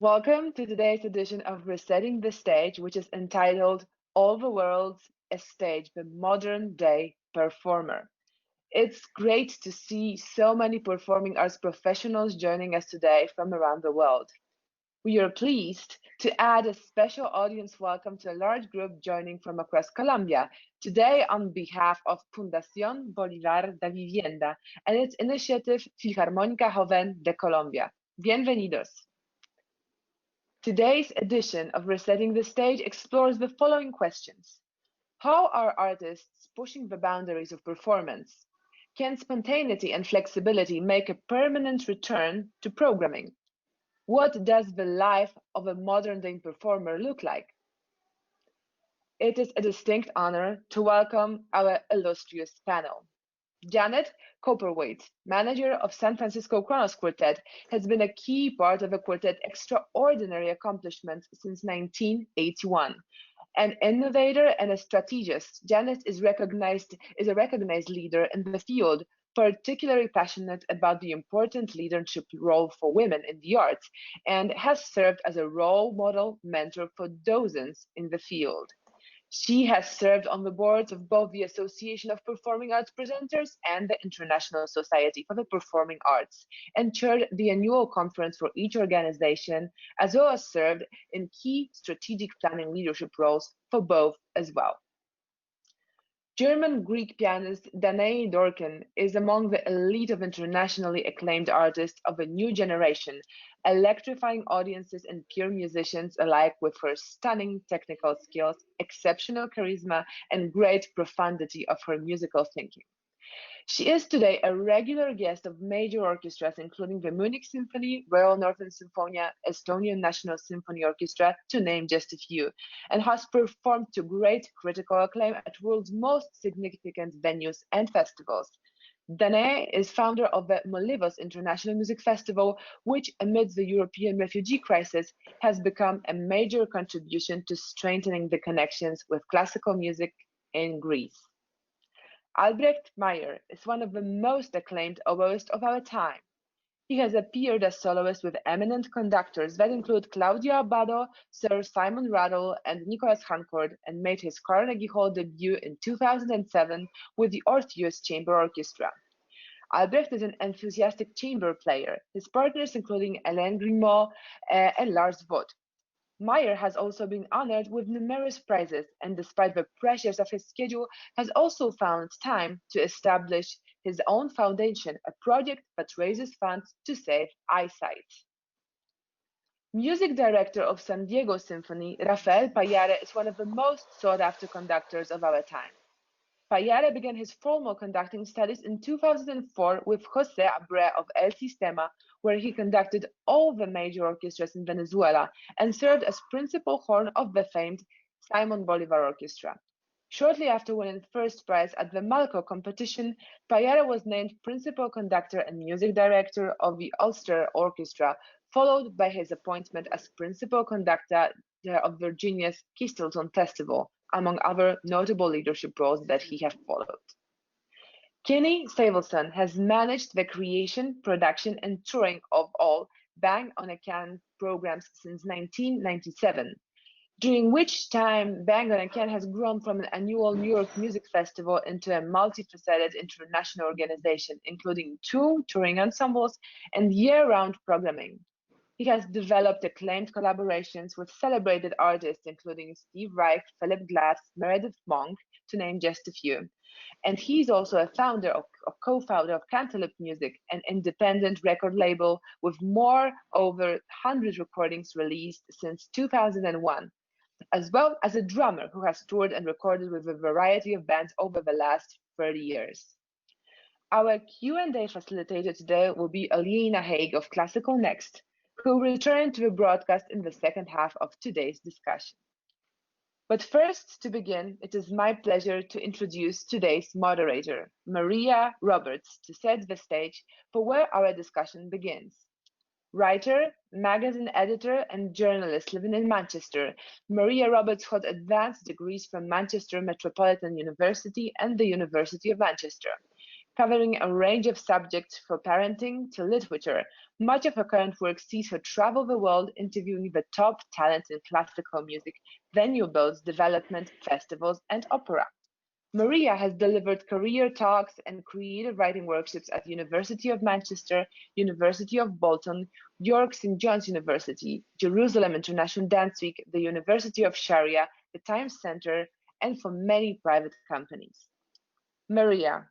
Welcome to today's edition of Resetting the Stage, which is entitled All the World's a Stage, the Modern Day Performer. It's great to see so many performing arts professionals joining us today from around the world. We are pleased to add a special audience welcome to a large group joining from across Colombia, today on behalf of Fundación Bolívar da Vivienda and its initiative Philharmónica Joven de Colombia. Bienvenidos. Today's edition of Resetting the Stage explores the following questions. How are artists pushing the boundaries of performance? Can spontaneity and flexibility make a permanent return to programming? What does the life of a modern-day performer look like? It is a distinct honor to welcome our illustrious panel. Janet Cowperthwaite, manager of San Francisco Kronos Quartet, has been a key part of the quartet's extraordinary accomplishments since 1981. An innovator and a strategist, Janet is a recognized leader in the field, particularly passionate about the important leadership role for women in the arts, and has served as a role model mentor for dozens in the field. She has served on the boards of both the Association of Performing Arts Presenters and the International Society for the Performing Arts, and chaired the annual conference for each organization, as well as served in key strategic planning leadership roles for both as well. German-Greek pianist Danae Dörken is among the elite of internationally acclaimed artists of a new generation, electrifying audiences and peer musicians alike with her stunning technical skills, exceptional charisma, and great profundity of her musical thinking. She is today a regular guest of major orchestras, including the Munich Symphony, Royal Northern Symphonia, Estonian National Symphony Orchestra, to name just a few, and has performed to great critical acclaim at world's most significant venues and festivals. Danae is founder of the Molyvos International Music Festival, which, amidst the European refugee crisis, has become a major contribution to strengthening the connections with classical music in Greece. Albrecht is one of the most acclaimed oboists of our time. He has appeared as soloist with eminent conductors that include Claudio Abbado, Sir Simon Rattle, and Nicholas Harcourt, and made his Carnegie Hall debut in 2007 with the Orpheus Chamber Orchestra. Albrecht is an enthusiastic chamber player, his partners including Hélène Grimaud and Lars Vogt. Meyer has also been honored with numerous prizes, and despite the pressures of his schedule, has also found time to establish his own foundation, a project that raises funds to save eyesight. Music director of San Diego Symphony, Rafael Payare, is one of the most sought-after conductors of our time. Payare began his formal conducting studies in 2004 with José Abreu of El Sistema, where he conducted all the major orchestras in Venezuela and served as principal horn of the famed Simon Bolívar Orchestra. Shortly after winning first prize at the Malco competition, Payare was named principal conductor and music director of the Ulster Orchestra, followed by his appointment as principal conductor of Virginia's Keystone Festival, among other notable leadership roles that he has followed. Kenny Savelson has managed the creation, production, and touring of all Bang on a Can programs since 1997, during which time Bang on a Can has grown from an annual New York Music Festival into a multifaceted international organization, including 2 touring ensembles and year-round programming. He has developed acclaimed collaborations with celebrated artists including Steve Reich, Philip Glass, Meredith Monk, to name just a few. And he's also a co-founder of Cantaloupe Music, an independent record label with over 100 recordings released since 2001, as well as a drummer who has toured and recorded with a variety of bands over the last 30 years. Our Q&A facilitator today will be Alina Haig of Classical Next, who will return to the broadcast in the second half of today's discussion. But first, to begin, it is my pleasure to introduce today's moderator, Maria Roberts, to set the stage for where our discussion begins. Writer, magazine editor, and journalist living in Manchester, Maria Roberts holds advanced degrees from Manchester Metropolitan University and the University of Manchester. Covering a range of subjects from parenting to literature, much of her current work sees her travel the world interviewing the top talents in classical music, venue builds, development, festivals, and opera. Maria has delivered career talks and creative writing workshops at University of Manchester, University of Bolton, York St. John's University, Jerusalem International Dance Week, the University of Sharia, the Times Center, and for many private companies. Maria,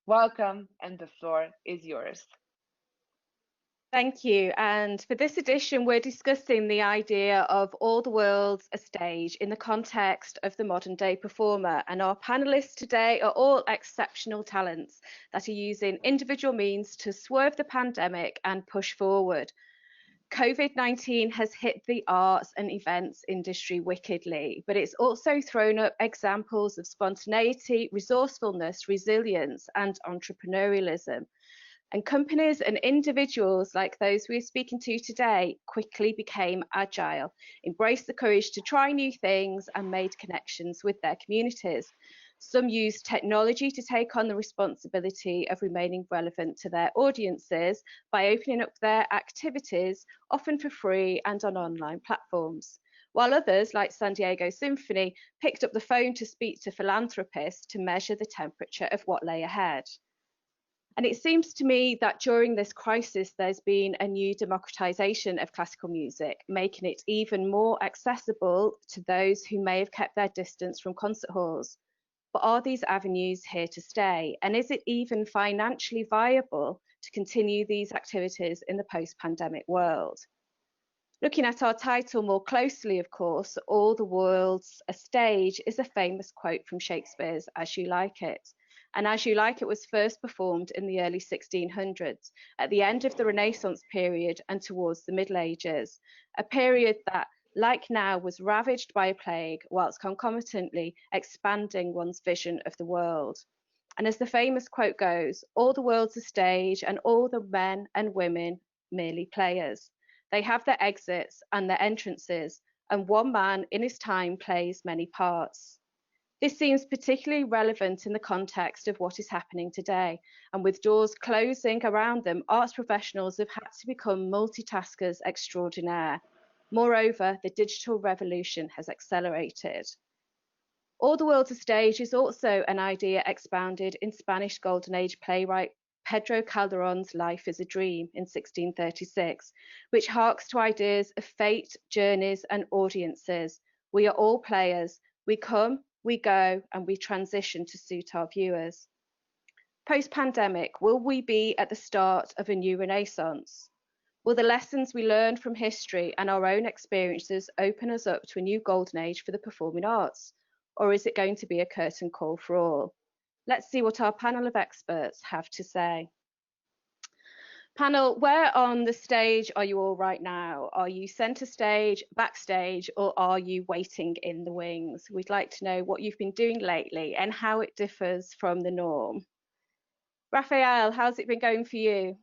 welcome, and the floor is yours. Thank you. And for this edition, we're discussing the idea of all the world's a stage in the context of the modern day performer. And our panelists today are all exceptional talents that are using individual means to swerve the pandemic and push forward. COVID-19 has hit the arts and events industry wickedly, but it's also thrown up examples of spontaneity, resourcefulness, resilience, and entrepreneurialism. And companies and individuals like those we're speaking to today quickly became agile, embraced the courage to try new things, and made connections with their communities. Some used technology to take on the responsibility of remaining relevant to their audiences by opening up their activities, often for free and on online platforms. While others, like Diego Symphony, picked up the phone to speak to philanthropists to measure the temperature of what lay ahead. And it seems to me that during this crisis, there's been a new democratization of classical music, making it even more accessible to those who may have kept their distance from concert halls. But are these avenues here to stay? And is it even financially viable to continue these activities in the post-pandemic world? Looking at our title more closely, of course, All the World's a Stage is a famous quote from Shakespeare's As You Like It. And As You Like It was first performed in the early 1600s, at the end of the Renaissance period and towards the Middle Ages, a period that, like now, was ravaged by a plague, whilst concomitantly expanding one's vision of the world. And as the famous quote goes, all the world's a stage and all the men and women merely players. They have their exits and their entrances, and one man in his time plays many parts. This seems particularly relevant in the context of what is happening today, and with doors closing around them, arts professionals have had to become multitaskers extraordinaire. Moreover, the digital revolution has accelerated. All the World's a Stage is also an idea expounded in Spanish Golden Age playwright Pedro Calderón's Life is a Dream in 1636, which harks to ideas of fate, journeys, and audiences. We are all players. We come, we go, and we transition to suit our viewers. Post-pandemic, will we be at the start of a new renaissance? Will the lessons we learned from history and our own experiences open us up to a new golden age for the performing arts? Or is it going to be a curtain call for all? Let's see what our panel of experts have to say. Panel, where on the stage are you all right now? Are you centre stage, backstage, or are you waiting in the wings? We'd like to know what you've been doing lately and how it differs from the norm. Rafael, how's it been going for you?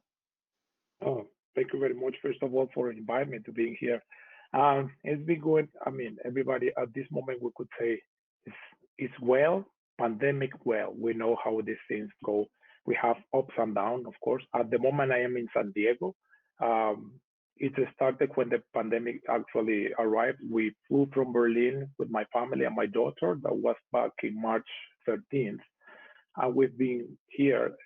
Oh, thank you very much, first of all, for inviting me to being here. It's been good. I mean, everybody at this moment, we could say it's well, pandemic well. We know how these things go. We have ups and downs, of course. At the moment, I am in San Diego. It started when the pandemic actually arrived. We flew from Berlin with my family and my daughter. That was back in March 13th. And we've been here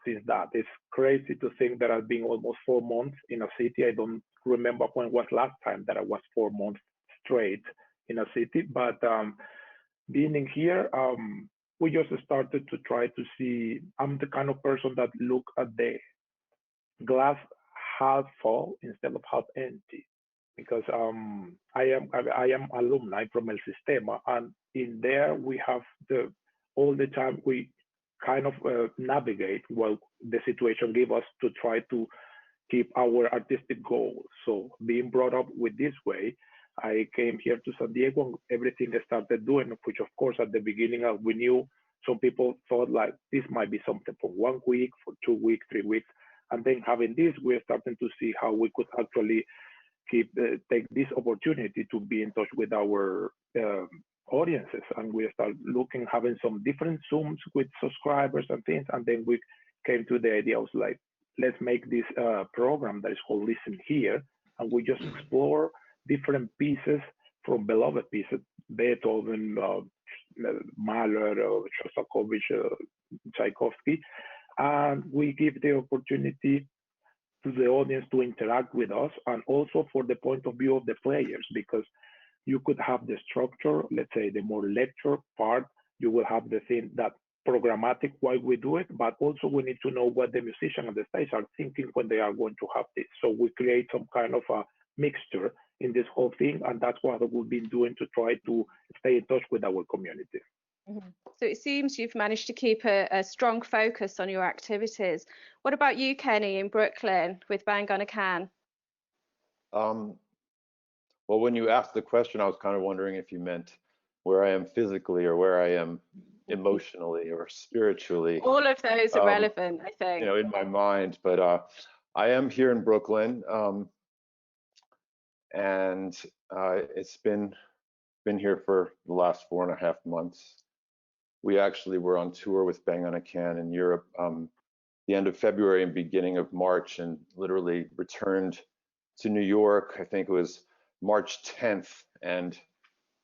since that. It's crazy to think that I've been almost 4 months in a city. I don't remember when was last time that I was 4 months straight in a city. But being in here, we just started to try to see. I'm the kind of person that look at the glass half full instead of half empty, because I am alumni from El Sistema, and in there we have all the time we kind of navigate what the situation gave us to try to keep our artistic goals. So being brought up with this way, I came here to San Diego and everything I started doing, which of course at the beginning we knew some people thought like this might be something for 1 week, for 2 weeks, 3 weeks. And then having this, we're starting to see how we could actually take this opportunity to be in touch with our audiences. And we start looking, having some different Zooms with subscribers and things. And then we came to the idea of like, let's make this program that is called Listen Here, and we just explore different pieces from beloved pieces, Beethoven, Mahler, Shostakovich, Tchaikovsky, and we give the opportunity to the audience to interact with us, and also for the point of view of the players, because you could have the structure, let's say the more lecture part, you will have the thing that programmatic why we do it, but also we need to know what the musicians on the stage are thinking when they are going to have this. So we create some kind of a mixture in this whole thing, and that's what we've been doing to try to stay in touch with our community. Mm-hmm. So it seems you've managed to keep a strong focus on your activities. What about you, Kenny, in Brooklyn with Bang on a Can? Well, when you asked the question, I was kind of wondering if you meant where I am physically or where I am emotionally or spiritually. All of those are relevant, I think. You know, in my mind, but I am here in Brooklyn, and it's been here for the last 4.5 months. We actually were on tour with Bang on a Can in Europe the end of February and beginning of March, and literally returned to New York. I think it was March 10th, and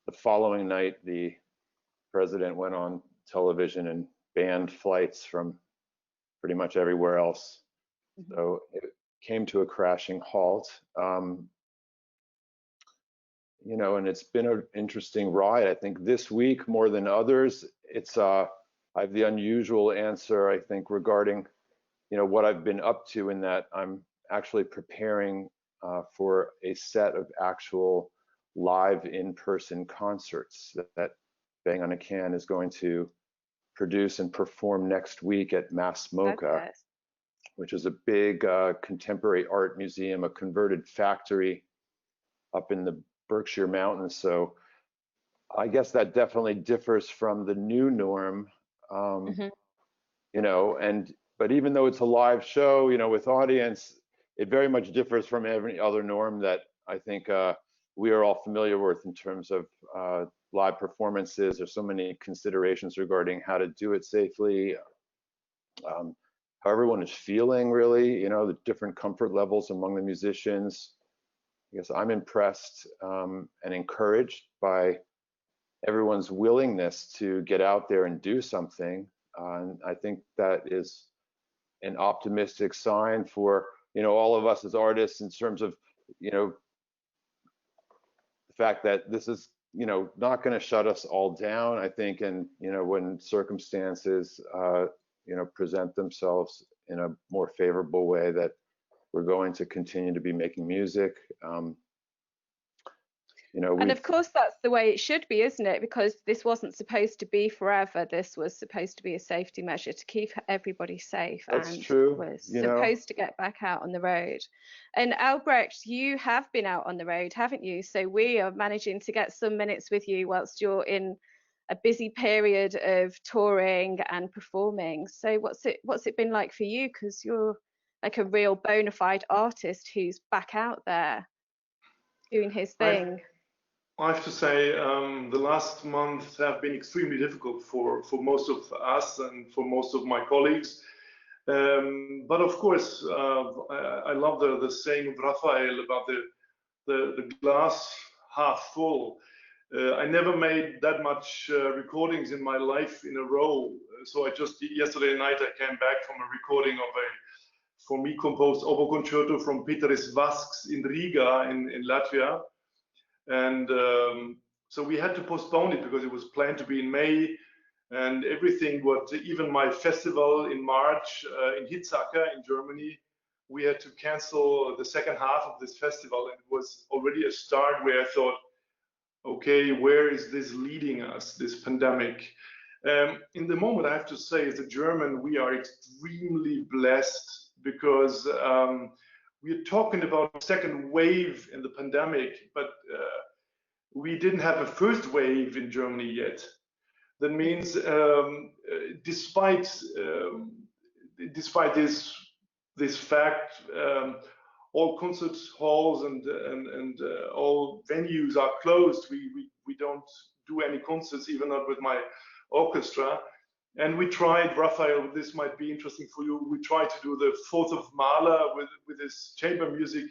the following night the president went on television and banned flights from pretty much everywhere else. Mm-hmm. So it came to a crashing halt. You know, and it's been an interesting ride. I think this week more than others, it's I have the unusual answer, I think, regarding, you know, what I've been up to, in that I'm actually preparing for a set of actual live in-person concerts that Bang on a Can is going to produce and perform next week at Mass MoCA, which is a big contemporary art museum, a converted factory up in the Berkshire Mountains. So I guess that definitely differs from the new norm, mm-hmm. You know, but even though it's a live show, you know, with audience, it very much differs from every other norm that I think we are all familiar with in terms of live performances. There's so many considerations regarding how to do it safely, how everyone is feeling, really, you know, the different comfort levels among the musicians. I guess I'm impressed and encouraged by everyone's willingness to get out there and do something. And I think that is an optimistic sign for, you know, all of us as artists, in terms of, you know, the fact that this is, you know, not going to shut us all down, I think. And, you know, when circumstances, you know, present themselves in a more favorable way, that we're going to continue to be making music. You know, and of course that's the way it should be, isn't it? Because this wasn't supposed to be forever. This was supposed to be a safety measure to keep everybody safe. That's and true. We're supposed to get back out on the road. And Albrecht, you have been out on the road, haven't you? So we are managing to get some minutes with you whilst you're in a busy period of touring and performing. So what's it been like for you? Because you're like a real bona fide artist who's back out there doing his thing. I have to say, the last months have been extremely difficult for most of us and for most of my colleagues. But of course, I love the saying of Rafael about the glass half full. I never made that much recordings in my life in a row. So yesterday night I came back from a recording of a, for me, composed oboe concerto from Pēteris Vasks in Riga in Latvia. And so we had to postpone it because it was planned to be in May, and everything, even my festival in March in Hitzacker in Germany, we had to cancel the second half of this festival. And it was already a start where I thought, okay, where is this leading us, this pandemic? In the moment, I have to say, as a German, we are extremely blessed, because we're talking about a second wave in the pandemic, but we didn't have a first wave in Germany yet. That means, despite this fact, all concert halls and all venues are closed. We don't do any concerts, even not with my orchestra. And we tried, Rafael, this might be interesting for you, we tried to do the 4th of Mahler with this chamber music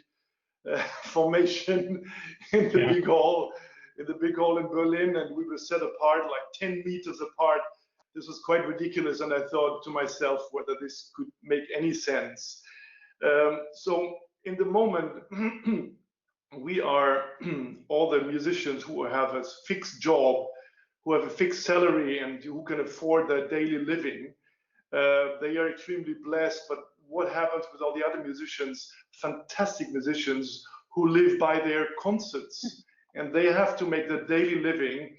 formation in the big hall, in Berlin, and we were set apart like 10 meters apart. This was quite ridiculous, and I thought to myself whether this could make any sense. So in the moment, we are all the musicians who have a fixed job, who have a fixed salary, and who can afford their daily living. They are extremely blessed, but what happens with all the other musicians, fantastic musicians, who live by their concerts, and they have to make their daily living.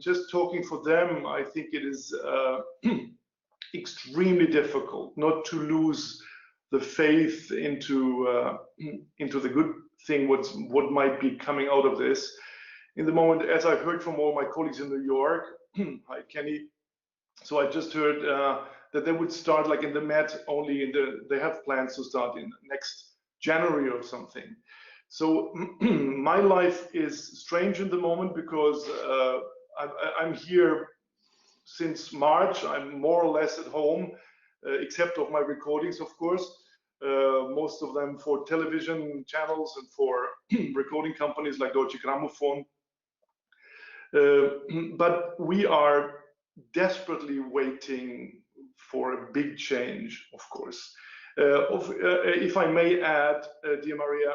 Just talking for them, I think it is extremely difficult not to lose the faith into the good thing, what might be coming out of this. In the moment, as I heard from all my colleagues in New York, hi Kenny, so I just heard that they would start like in the Met only they have plans to start in next January or something. So my life is strange in the moment because I'm here since March. I'm more or less at home, except of my recordings, of course, most of them for television channels and for recording companies like Deutsche Grammophon. But we are desperately waiting for a big change, of course. If I may add, dear Maria,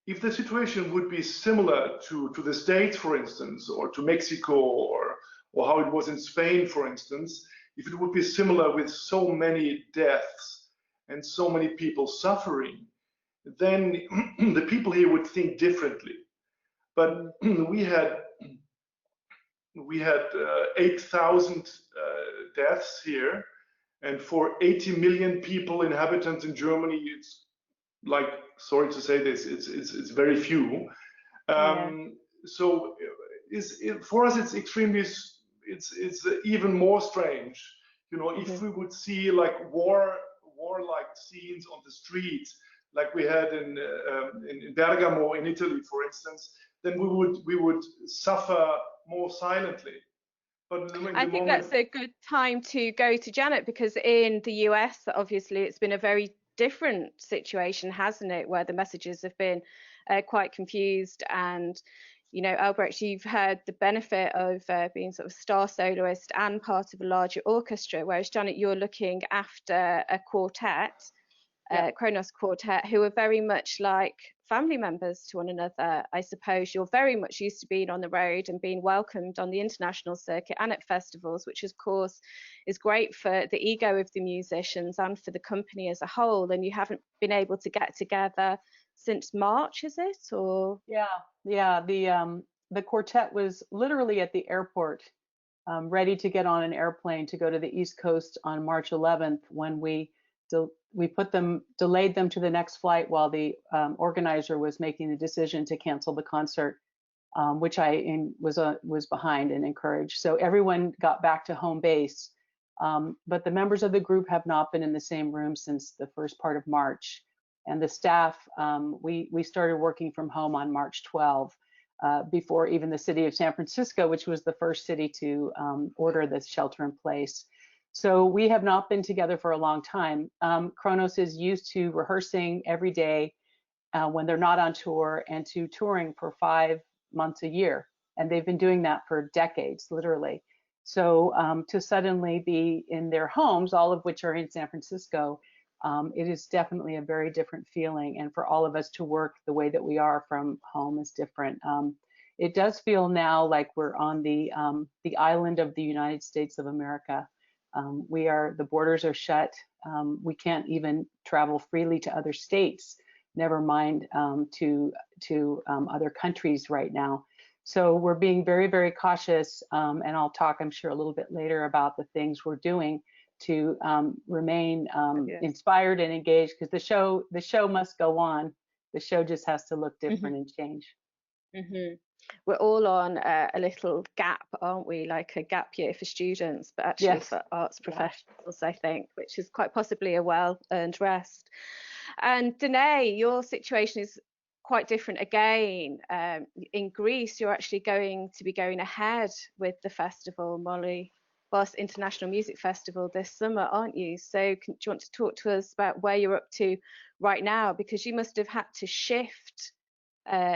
if the situation would be similar to the States, for instance, or to Mexico, or how it was in Spain, for instance, if it would be similar with so many deaths and so many people suffering, then the people here would think differently. But we had 8,000 deaths here, and for 80 million people, inhabitants in Germany, it's like, sorry to say this, it's very few. So for us, it's extremely, it's even more strange. You know, if we would see like warlike scenes on the streets, like we had in Bergamo in Italy, for instance, then we would suffer more silently. But I think that's a good time to go to Janet, because in the US, obviously, it's been a very different situation, hasn't it, where the messages have been quite confused. And, you know, Albrecht, you've had the benefit of being sort of star soloist and part of a larger orchestra, whereas Janet, you're looking after a quartet, Kronos Quartet, who are very much like family members to one another. I suppose you're very much used to being on the road and being welcomed on the international circuit and at festivals, which of course is great for the ego of the musicians and for the company as a whole. And you haven't been able to get together since March, is it? Or the quartet was literally at the airport, ready to get on an airplane to go to the East Coast on March 11th when we delayed them to the next flight while the organizer was making the decision to cancel the concert, which I was behind and encouraged. So everyone got back to home base, but the members of the group have not been in the same room since the first part of March. And the staff, we started working from home on March 12, before even the city of San Francisco, which was the first city to order this shelter in place. So we have not been together for a long time. Kronos is used to rehearsing every day when they're not on tour, and to touring for 5 months a year. And they've been doing that for decades, literally. So to suddenly be in their homes, all of which are in San Francisco, it is definitely a very different feeling. And for all of us to work the way that we are from home is different. It does feel now like we're on the island of the United States of America. The borders are shut. We can't even travel freely to other states, never mind to other countries right now. So we're being very, very cautious, and I'll talk, I'm sure, a little bit later about the things we're doing to remain inspired and engaged, because the show must go on. The show just has to look different and change. We're all on a little gap, aren't we? Like a gap year for students, but actually for arts professionals, I think, which is quite possibly a well-earned rest. And Danae, your situation is quite different again. In Greece, you're actually going to be going ahead with the festival, Molyvos International Music Festival, this summer, aren't you? So do you want to talk to us about where you're up to right now? Because you must have had to shift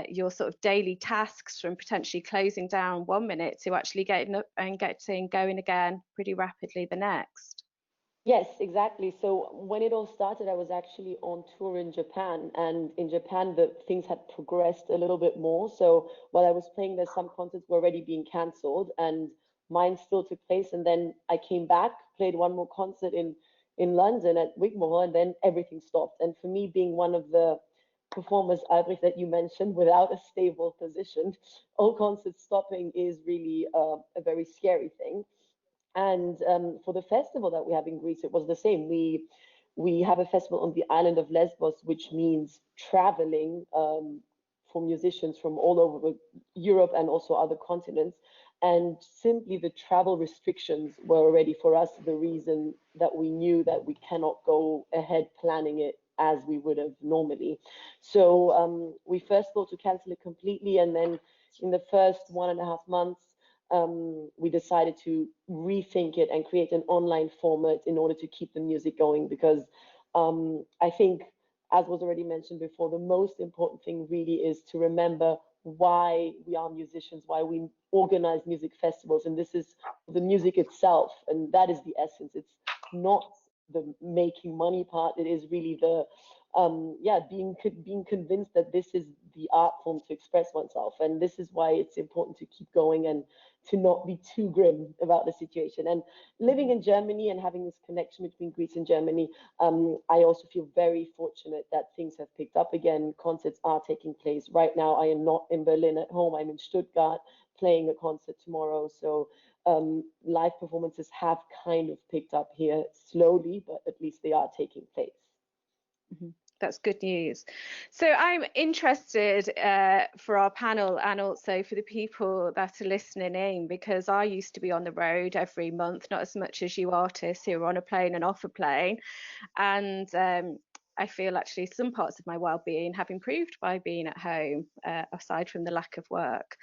your sort of daily tasks from potentially closing down 1 minute to actually getting up and getting going again pretty rapidly the next. Yes, exactly. So when it all started, I was actually on tour in Japan, and in Japan, the things had progressed a little bit more. So while I was playing there, some concerts were already being cancelled, and mine still took place. And then I came back, played one more concert in London at Wigmore, and then everything stopped. And for me, being one of the performers, Albrecht, that you mentioned, without a stable position, all concerts stopping is really a very scary thing. And for the festival that we have in Greece, it was the same. We have a festival on the island of Lesbos, which means traveling for musicians from all over Europe and also other continents. And simply the travel restrictions were already for us the reason that we knew that we cannot go ahead planning it as we would have normally. So we first thought to cancel it completely, and then in the first 1.5 months, we decided to rethink it and create an online format in order to keep the music going, because I think, as was already mentioned before, the most important thing really is to remember why we are musicians, why we organize music festivals, and this is the music itself, and that is the essence. It's not the making money part, it is really the being convinced that this is the art form to express oneself, and this is why it's important to keep going and to not be too grim about the situation. And living in Germany and having this connection between Greece and Germany, I also feel very fortunate that things have picked up again. Concerts are taking place. Right now, I am not in Berlin at home. I'm in Stuttgart playing a concert tomorrow. So live performances have kind of picked up here slowly, but at least they are taking place. Mm-hmm. That's good news. So I'm interested for our panel and also for the people that are listening in, because I used to be on the road every month, not as much as you artists who are on a plane and off a plane. And I feel actually some parts of my well-being have improved by being at home, aside from the lack of work.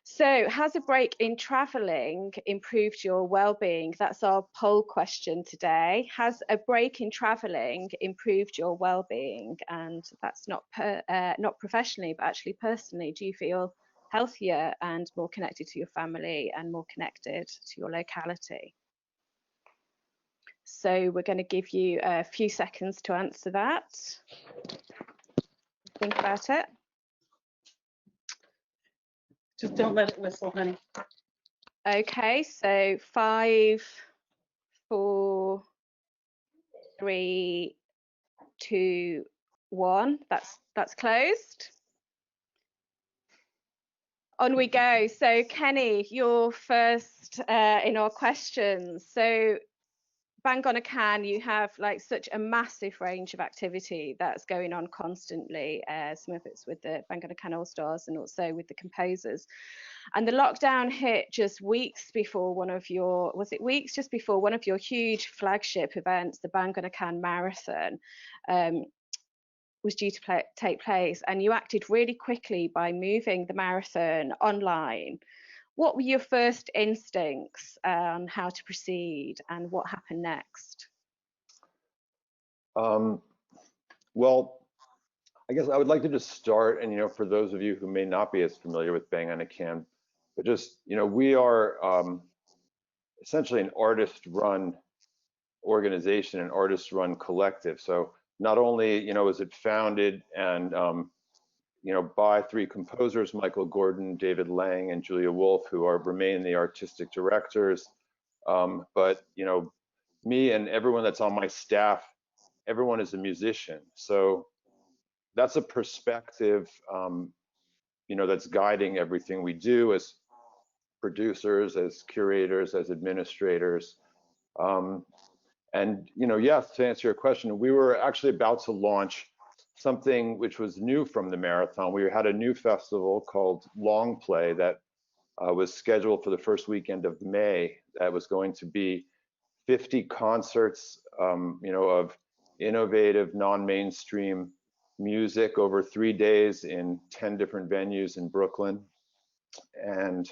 So has a break in travelling improved your well-being? That's our poll question today. Has a break in travelling improved your well-being? And that's not professionally, but actually personally. Do you feel healthier and more connected to your family and more connected to your locality? So we're going to give you a few seconds to answer that. Think about it. Just don't let it whistle, honey. Okay, so 5, 4, 3, 2, 1. That's closed. On we go. So Kenny, you're first in our questions. So bang on a can, you have like such a massive range of activity that's going on constantly. Some of it's with the Bang on a Can All Stars and also with the composers. And the lockdown hit just weeks before one of your, was it weeks just before one of your huge flagship events, the Bang on a Can Marathon, was due to take place, and you acted really quickly by moving the marathon online. What were your first instincts on how to proceed, and what happened next? Well, I guess I would like to just start, and for those of you who may not be as familiar with Bang on a Can, but just we are essentially an artist-run organization, an artist-run collective. So not only is it founded and by 3 composers, Michael Gordon, David Lang, and Julia Wolf, who remain the artistic directors. But me and everyone that's on my staff, everyone is a musician. So that's a perspective, that's guiding everything we do as producers, as curators, as administrators. And yes, to answer your question, we were actually about to launch something which was new from the marathon. We had a new festival called Long Play that was scheduled for the first weekend of May. That was going to be 50 concerts, of innovative, non-mainstream music over 3 days in 10 different venues in Brooklyn. And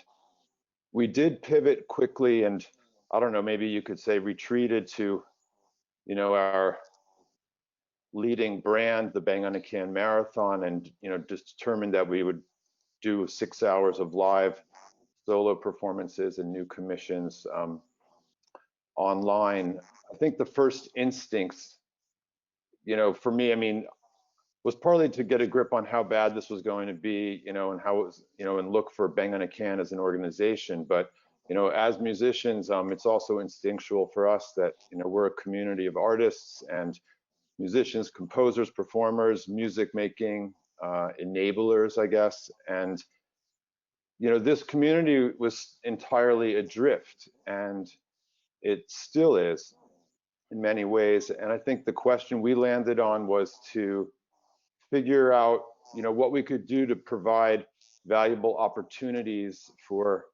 we did pivot quickly, and I don't know, maybe you could say retreated to, you know, our leading brand, the Bang on a Can Marathon, and, you know, just determined that we would do 6 hours of live solo performances and new commissions online. I think the first instincts, you know, for me, I mean, was partly to get a grip on how bad this was going to be, you know, and how it was, you know, and look for Bang on a Can as an organization. But, you know, as musicians, it's also instinctual for us that, you know, we're a community of artists and musicians, composers, performers, music making, enablers, I guess. And, you know, this community was entirely adrift, and it still is in many ways. And I think the question we landed on was to figure out, you know, what we could do to provide valuable opportunities for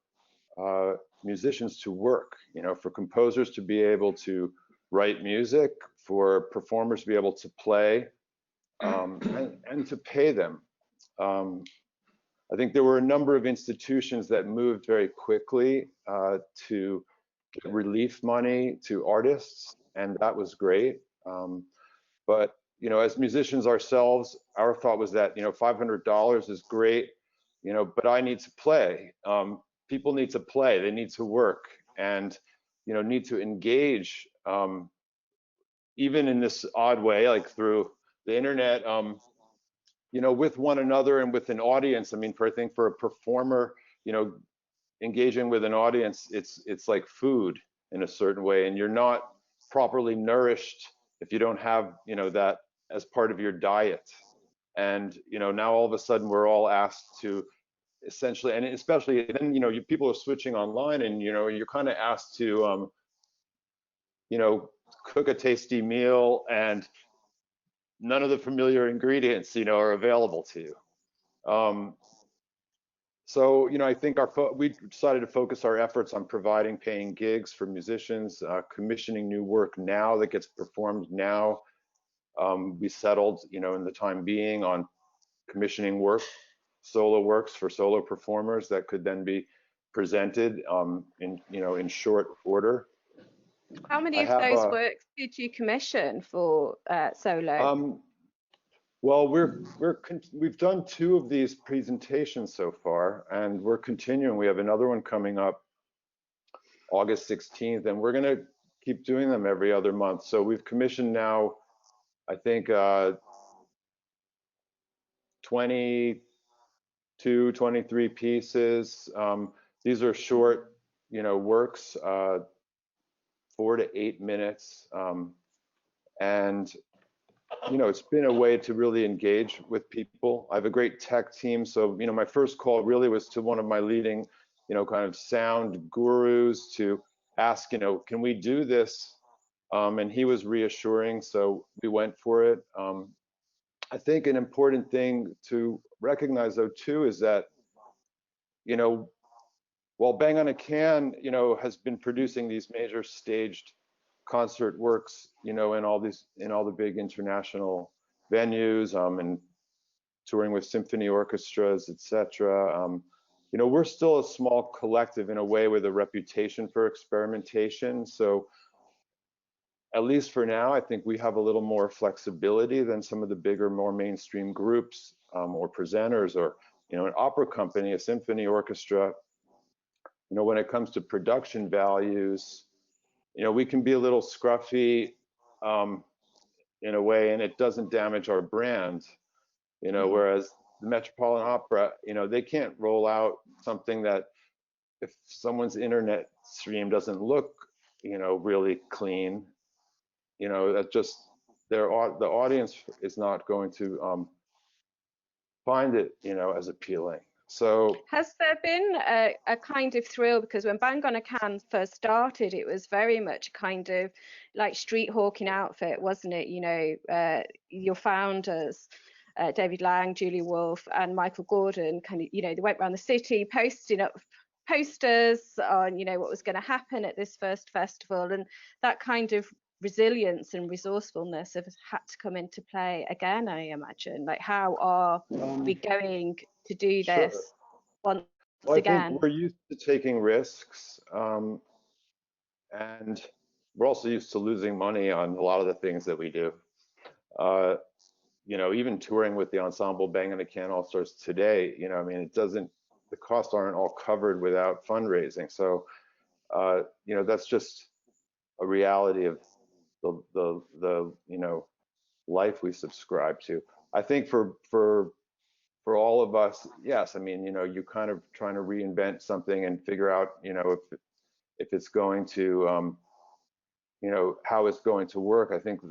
musicians to work, you know, for composers to be able to write music, for performers to be able to play, and to pay them. I think there were a number of institutions that moved very quickly to give relief money to artists, and that was great. But, you know, as musicians ourselves, our thought was that, you know, $500 is great, you know, but I need to play. People need to play, they need to work, and, you know, need to engage, even in this odd way, like through the internet, you know, with one another and with an audience. I mean, I think for a performer, you know, engaging with an audience, it's like food in a certain way, and you're not properly nourished if you don't have, you know, that as part of your diet. And, you know, now all of a sudden we're all asked to essentially, and especially then, you know, people are switching online, and, you know, you're kind of asked to, you know, cook a tasty meal, and none of the familiar ingredients, you know, are available to you. So, you know, I think we decided to focus our efforts on providing paying gigs for musicians, commissioning new work now that gets performed now. We settled, you know, in the time being on commissioning work, solo works for solo performers that could then be presented in, you know, in short order. How many of those works did you commission for solo? Well, we've done 2 of these presentations so far, and we're continuing. We have another one coming up August 16th, and we're going to keep doing them every other month. So we've commissioned now, I think, 22, 23 pieces. These are short, you know, works, 4 to 8 minutes, and you know, it's been a way to really engage with people. I have a great tech team, so, you know, my first call really was to one of my leading, you know, kind of sound gurus to ask, you know, can we do this? And he was reassuring, so we went for it. I think an important thing to recognize, though, too, is that, you know, while Bang on a Can, you know, has been producing these major staged concert works, you know, in all the big international venues, and touring with symphony orchestras, etc. You know, we're still a small collective in a way with a reputation for experimentation. So at least for now, I think we have a little more flexibility than some of the bigger, more mainstream groups, or presenters, or, you know, an opera company, a symphony orchestra. You know, when it comes to production values, you know, we can be a little scruffy in a way, and it doesn't damage our brand, you know, whereas the Metropolitan Opera, you know, they can't roll out something that, if someone's internet stream doesn't look, you know, really clean, you know, that just, the audience is not going to find it, you know, as appealing. So has there been a kind of thrill, because when Bang on a Can first started, it was very much kind of like street hawking outfit, wasn't it? You know, your founders, David Lang, Julie Wolfe, and Michael Gordon, kind of, you know, they went around the city posting up posters on, you know, what was going to happen at this first festival, and that kind of resilience and resourcefulness have had to come into play again, I imagine. Like, how are we going to do this once again? I think we're used to taking risks, and we're also used to losing money on a lot of the things that we do. You know, even touring with the ensemble Bang and the Can All Stars today, you know, I mean, the costs aren't all covered without fundraising. So, you know, that's just a reality of the you know, life we subscribe to. I think for all of us, yes, I mean, you know, you kind of trying to reinvent something and figure out, you know, if it's going to, you know, how it's going to work. I think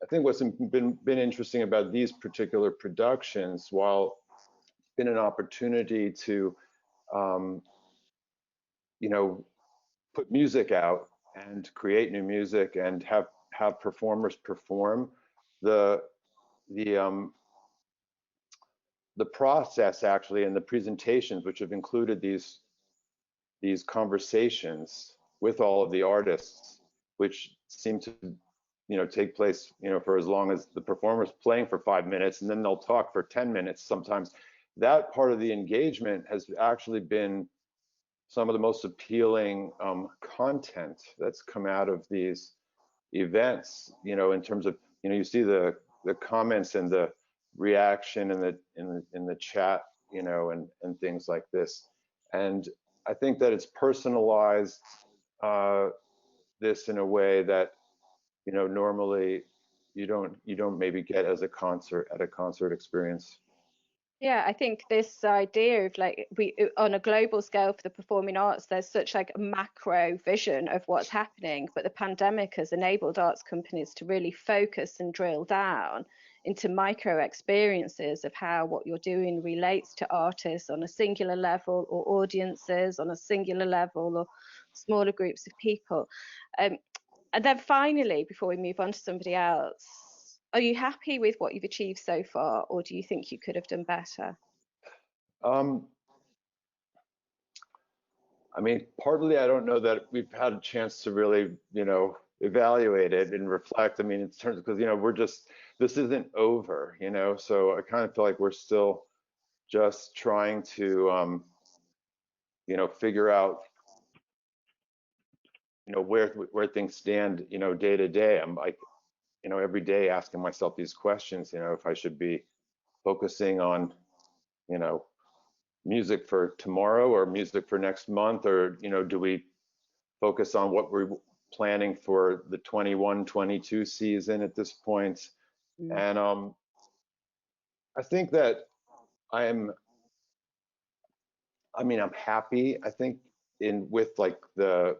I think what's been interesting about these particular productions, while it's been an opportunity to, you know, put music out and create new music and have performers perform, the process actually and the presentations, which have included these conversations with all of the artists, which seem to, you know, take place, you know, for as long as the performer's playing for 5 minutes, and then they'll talk for 10 minutes sometimes. That part of the engagement has actually been some of the most appealing content that's come out of these events, you know, in terms of, you know, you see the comments and the reaction in the chat, you know, and things like this. And I think that it's personalized this in a way that, you know, normally you don't maybe get at a concert experience. Yeah, I think this idea of like on a global scale for the performing arts, there's such like a macro vision of what's happening, but the pandemic has enabled arts companies to really focus and drill down into micro experiences of how what you're doing relates to artists on a singular level, or audiences on a singular level, or smaller groups of people. And then finally, before we move on to somebody else, are you happy with what you've achieved so far, or do you think you could have done better? I mean, partly I don't know that we've had a chance to really, you know, evaluate it and reflect. I mean, in terms because, you know, this isn't over, you know, so I kind of feel like we're still just trying to, you know, figure out, you know, where things stand, you know, day to day. I'm like, you know, every day asking myself these questions, you know, if I should be focusing on, you know, music for tomorrow or music for next month, or, you know, do we focus on what we're planning for the 21-22 season at this point? And I think that I'm happy, I think, with like the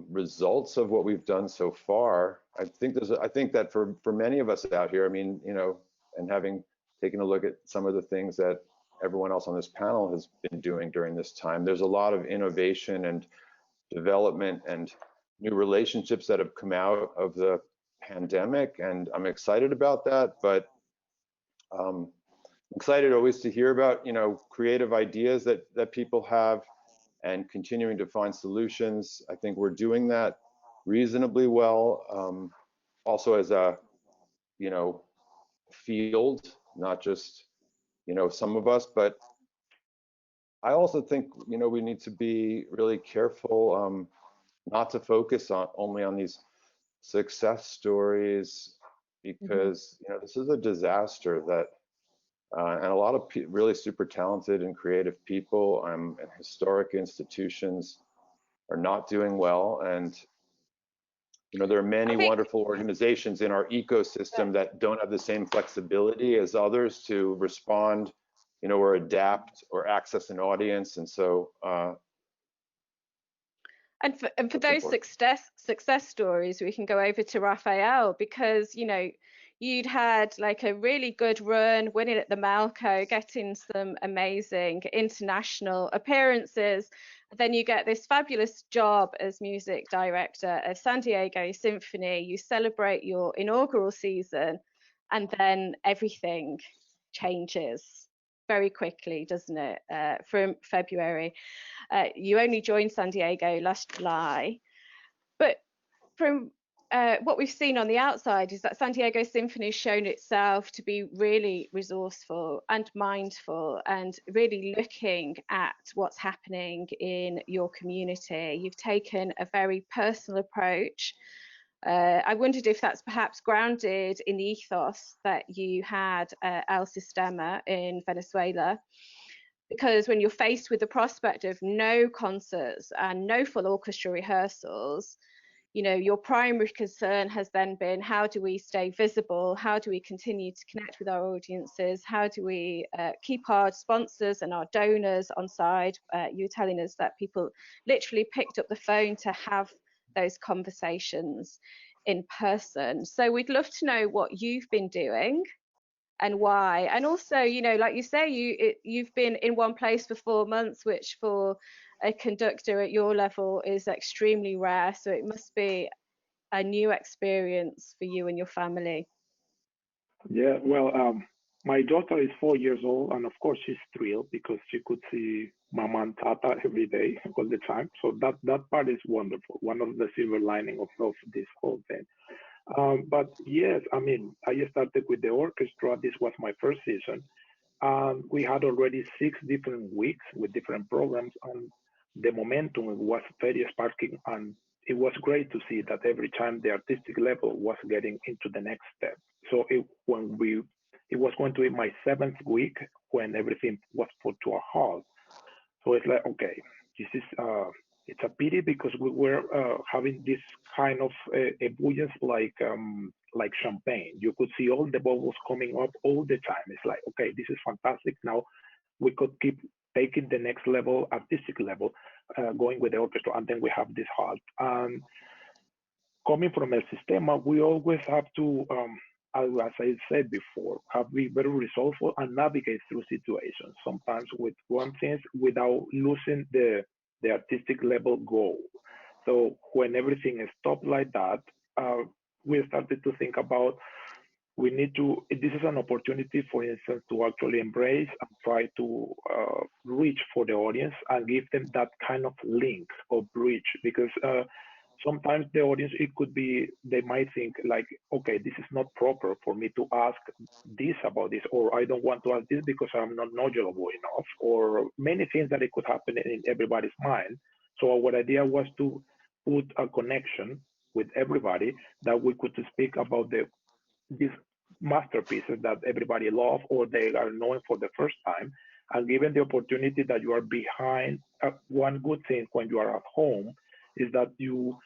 results of what we've done so far. I think that for many of us out here, I mean, you know, and having taken a look at some of the things that everyone else on this panel has been doing during this time, there's a lot of innovation and development and new relationships that have come out of the pandemic, and I'm excited about that. But I'm excited always to hear about, you know, creative ideas that people have, and continuing to find solutions. I think we're doing that reasonably well. Also as a, you know, field, not just, you know, some of us, but I also think, you know, we need to be really careful not to focus only on these success stories, because, you know, this is a disaster that, and a lot of really super talented and creative people and historic institutions are not doing well. And, you know, there are many wonderful organizations in our ecosystem that don't have the same flexibility as others to respond, you know, or adapt or access an audience. And so, and for those success stories, we can go over to Rafael, because, you know, you'd had like a really good run, winning at the Malco, getting some amazing international appearances. Then you get this fabulous job as music director of San Diego Symphony. You celebrate your inaugural season, and then everything changes. very quickly, doesn't it? From February. You only joined San Diego last July, but from what we've seen on the outside is that San Diego Symphony has shown itself to be really resourceful and mindful and really looking at what's happening in your community. You've taken a very personal approach. I wondered if that's perhaps grounded in the ethos that you had at El Sistema in Venezuela, because when you're faced with the prospect of no concerts and no full orchestra rehearsals, you know, your primary concern has then been, how do we stay visible? How do we continue to connect with our audiences? How do we keep our sponsors and our donors on side? You were telling us that people literally picked up the phone to have those conversations in person. So we'd love to know what you've been doing and why. And also, you know, like you say, you've been in one place for 4 months, which for a conductor at your level is extremely rare. So it must be a new experience for you and your family. Yeah, well, my daughter is 4 years old, and of course she's thrilled because she could see Mama and Tata every day, all the time. So that part is wonderful. One of the silver lining of this whole thing. But yes, I mean, I started with the orchestra. This was my first season. We had already 6 different weeks with different programs, and the momentum was very sparking, and it was great to see that every time the artistic level was getting into the next step. So it was going to be my 7th week when everything was put to a halt. So it's like, okay, this is it's a pity because we were having this kind of ebullience like champagne. You could see all the bubbles coming up all the time. It's like, okay, this is fantastic. Now we could keep taking the next level, artistic level, going with the orchestra, and then we have this halt. And coming from El Sistema, we always have to, as I said before, have be very resourceful and navigate through situations, sometimes with one thing without losing the artistic level goal. So when everything is stopped like that, we started to think about, we need to, this is an opportunity, for instance, to actually embrace and try to reach for the audience and give them that kind of link or bridge, because sometimes the audience, it could be, they might think like, okay, this is not proper for me to ask this about this, or I don't want to ask this because I'm not knowledgeable enough, or many things that it could happen in everybody's mind. So our idea was to put a connection with everybody, that we could speak about these masterpieces that everybody loves or they are knowing for the first time, and given the opportunity that you are behind. One good thing when you are at home is that you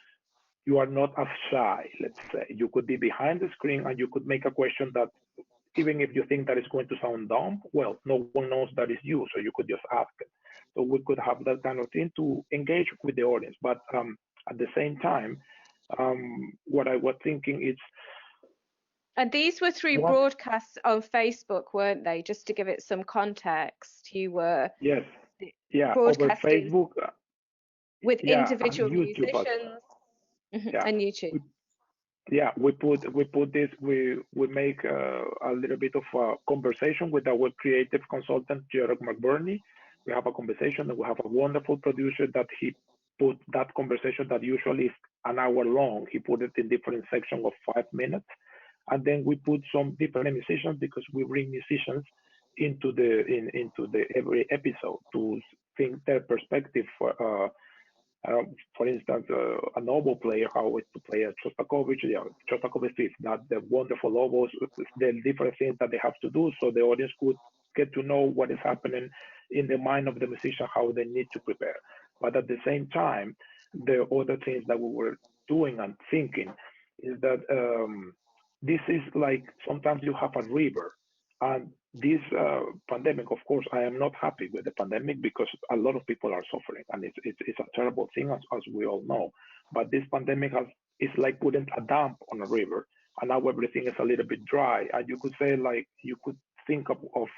are not as shy, let's say. You could be behind the screen and you could make a question that, even if you think that it's going to sound dumb, well, no one knows that it's you, so you could just ask it. So we could have that kind of thing to engage with the audience. But at the same time, what I was thinking is, and these were through broadcasts on Facebook, weren't they? Just to give it some context, you were yes, yeah, over Facebook, with individual musicians and YouTube. We put this. We make a little bit of a conversation with our creative consultant, Gerard McBurney. We have a conversation, and we have a wonderful producer that he put that conversation that usually is an hour long. He put it in different sections of 5 minutes. And then we put some different musicians, because we bring musicians into the every episode to think their perspective. For instance, a noble player, how is to play a Shostakovich, Shostakovich Fifth, not the wonderful oboes, the different things that they have to do, so the audience could get to know what is happening in the mind of the musician, how they need to prepare. But at the same time, the other things that we were doing and thinking is that this is like, sometimes you have a river, and this pandemic, of course, I am not happy with the pandemic because a lot of people are suffering, and it's a terrible thing, as we all know. But this pandemic is like putting a dam on a river, and now everything is a little bit dry. And you could say, like, you could think of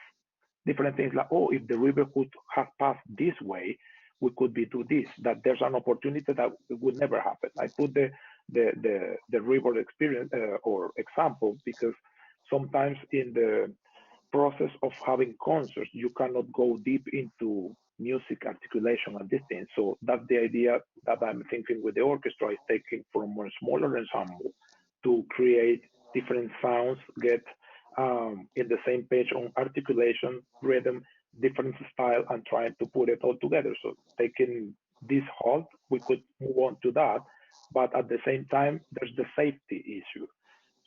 different things like, oh, if the river could have passed this way, we could do this. That there's an opportunity that would never happen. I put the river experience or example, because sometimes in process of having concerts, you cannot go deep into music articulation and these things. So that's the idea that I'm thinking with the orchestra, is taking from a smaller ensemble to create different sounds, get in the same page on articulation, rhythm, different style, and trying to put it all together. So taking this halt, we could move on to that, but at the same time, there's the safety issue.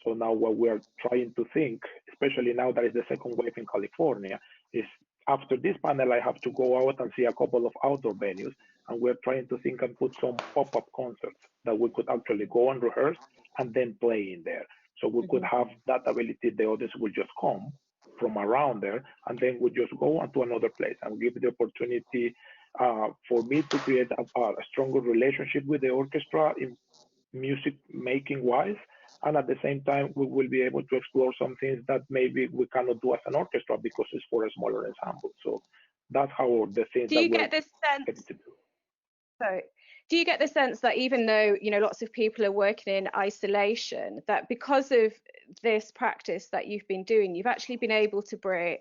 So now what we're trying to think, especially now that is the second wave in California, is after this panel, I have to go out and see a couple of outdoor venues, and we're trying to think and put some pop-up concerts that we could actually go and rehearse and then play in there. So we could have that ability, the audience will just come from around there, and then we just go on to another place and give the opportunity for me to create a stronger relationship with the orchestra in music making wise. And at the same time, we will be able to explore some things that maybe we cannot do as an orchestra because it's for a smaller ensemble. So that's how the things do you get this sense? So, do you get the sense that even though, you know, lots of people are working in isolation, that because of this practice that you've been doing, you've actually been able to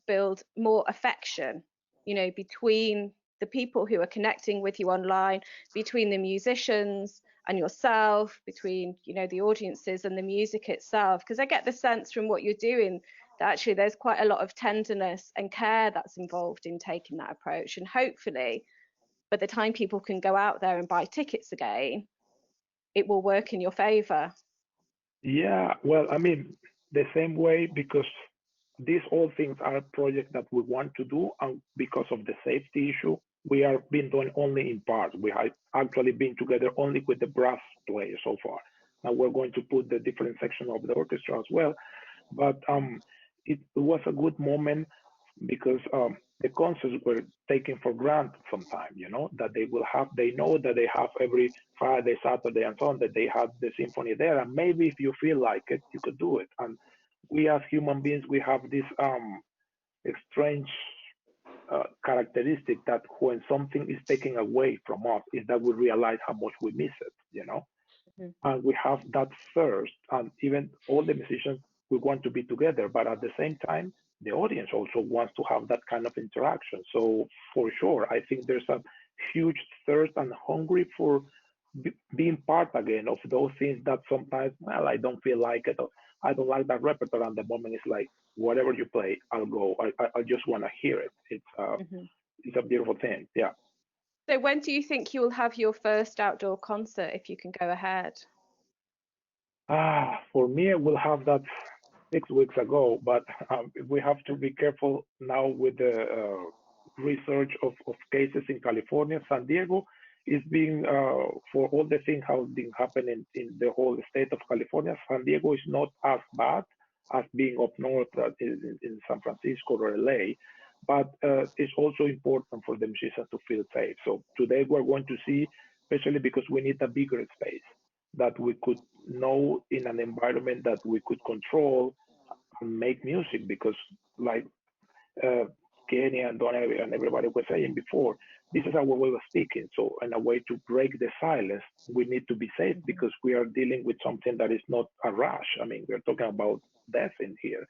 build more affection, you know, between the people who are connecting with you online, between the musicians and yourself, between, you know, the audiences and the music itself? Because I get the sense from what you're doing that actually there's quite a lot of tenderness and care that's involved in taking that approach. And hopefully, by the time people can go out there and buy tickets again, it will work in your favor. Yeah, well, I mean, the same way, because these all things are projects that we want to do, and because of the safety issue, we are being done only in part. We have actually been together only with the brass players so far. Now we're going to put the different section of the orchestra as well. But it was a good moment because the concerts were taken for granted sometimes, you know, that they will have, they know that they have every Friday, Saturday, and Sunday, they have the symphony there. And maybe if you feel like it, you could do it. And we as human beings, we have this strange characteristic that when something is taken away from us, is that we realize how much we miss it, you know. And we have that first, and even all the musicians, we want to be together, but at the same time, the audience also wants to have that kind of interaction. So for sure, I think there's a huge thirst and hungry for being part again of those things that sometimes, well, I don't feel like it, or I don't like that repertoire, and the moment is like, whatever you play, I'll go. I just want to hear it. It's a beautiful thing. Yeah. So when do you think you will have your first outdoor concert, if you can go ahead? For me, I will have that 6 weeks ago, but we have to be careful now with the research of cases in California. San Diego is being, for all the things how been happening in the whole state of California, San Diego is not as bad as being up north in San Francisco or LA, but it's also important for the musicians to feel safe. So today we're going to see, especially because we need a bigger space that we could know in an environment that we could control and make music, because like Kenny and Danae and everybody was saying before, this is our way of speaking. So in a way to break the silence, we need to be safe because we are dealing with something that is not a rush. I mean, we're talking about death in here.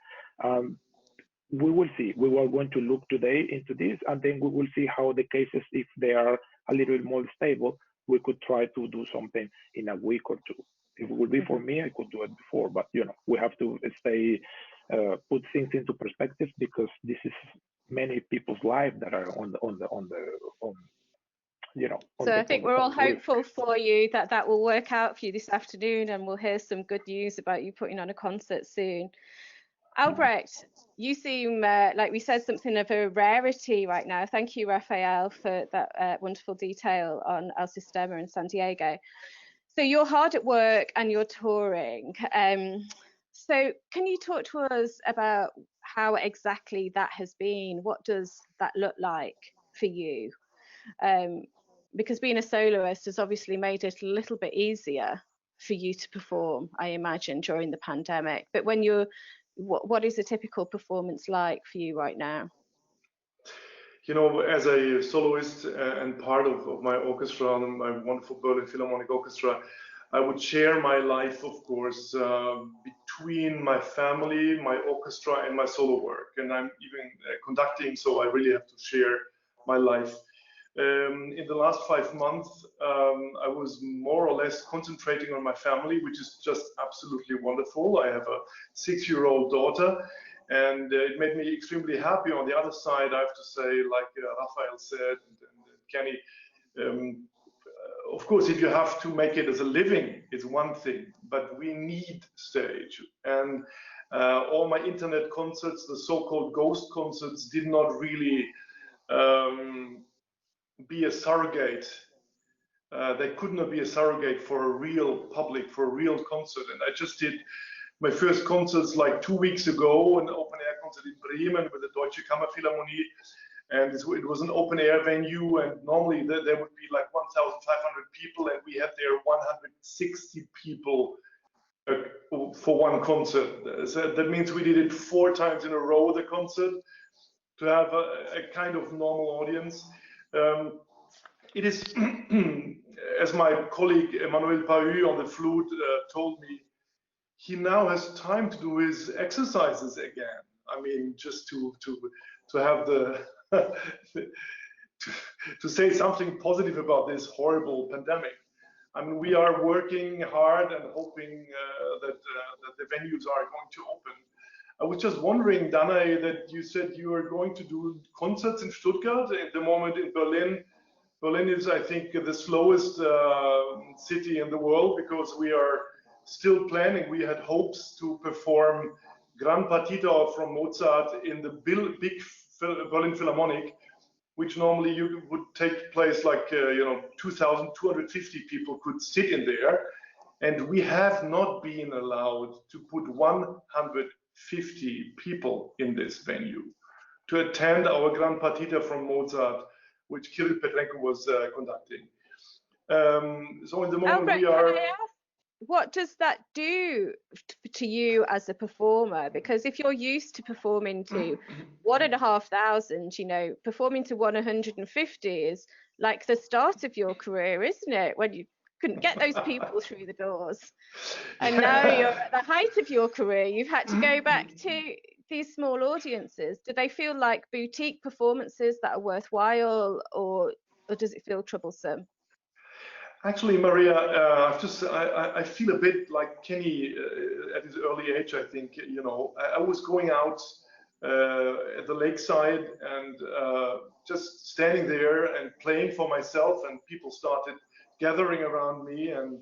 We will see. We are going to look today into this, and then we will see how the cases, if they are a little bit more stable, we could try to do something in a week or two. If it would be for me, I could do it before, but you know, we have to stay, put things into perspective, because this is many people's lives that are on you know. So I think we're all hopeful for you that that will work out for you this afternoon, and we'll hear some good news about you putting on a concert soon. Albrecht, you seem like we said something of a rarity right now. Thank you, Rafael, for that wonderful detail on El Sistema in San Diego. So you're hard at work and you're touring. So can you talk to us about how exactly that has been? What does that look like for you? Because being a soloist has obviously made it a little bit easier for you to perform, I imagine, during the pandemic. But when you're, what is a typical performance like for you right now? You know, as a soloist and part of my orchestra, my wonderful Berlin Philharmonic Orchestra, I would share my life, of course, between my family, my orchestra, and my solo work. And I'm even conducting, so I really have to share my life. In the last 5 months, I was more or less concentrating on my family, which is just absolutely wonderful. I have a 6-year-old daughter, and it made me extremely happy. On the other side, I have to say, like Rafael said, and Kenny, of course, if you have to make it as a living, it's one thing, but we need stage. And all my internet concerts, the so-called ghost concerts, did not really be a surrogate. They could not be a surrogate for a real public, for a real concert. And I just did my first concerts like 2 weeks ago, an open air concert in Bremen with the Deutsche Philharmonic. And it was an open air venue, and normally there would be like 1,500 people, and we had there 160 people for one concert. So that means we did it 4 times in a row, the concert, to have a kind of normal audience. It is, as my colleague Emmanuel Pahu on the flute told me, he now has time to do his exercises again. I mean, just to have the to say something positive about this horrible pandemic. I mean, we are working hard and hoping that the venues are going to open. I was just wondering, Danae, that you said you are going to do concerts in Stuttgart. At the moment in Berlin, Berlin is, I think, the slowest city in the world, because we are still planning. We had hopes to perform Gran Partita from Mozart in the big Berlin Philharmonic, which normally would take place like 2,250 people could sit in there, and we have not been allowed to put 150 people in this venue to attend our Gran Partita from Mozart, which Kirill Petrenko was conducting. So in the moment Albrecht, we are. can I ask, what does that do to you as a performer? Because if you're used to performing to 1,500, performing to 150 is like the start of your career, isn't it? When you couldn't get those people through the doors. And now you're at the height of your career. You've had to go back to these small audiences. Do they feel like boutique performances that are worthwhile, or does it feel troublesome? Actually, Maria, I feel a bit like Kenny at his early age. I think, I was going out at the lakeside and just standing there and playing for myself, and people started gathering around me, and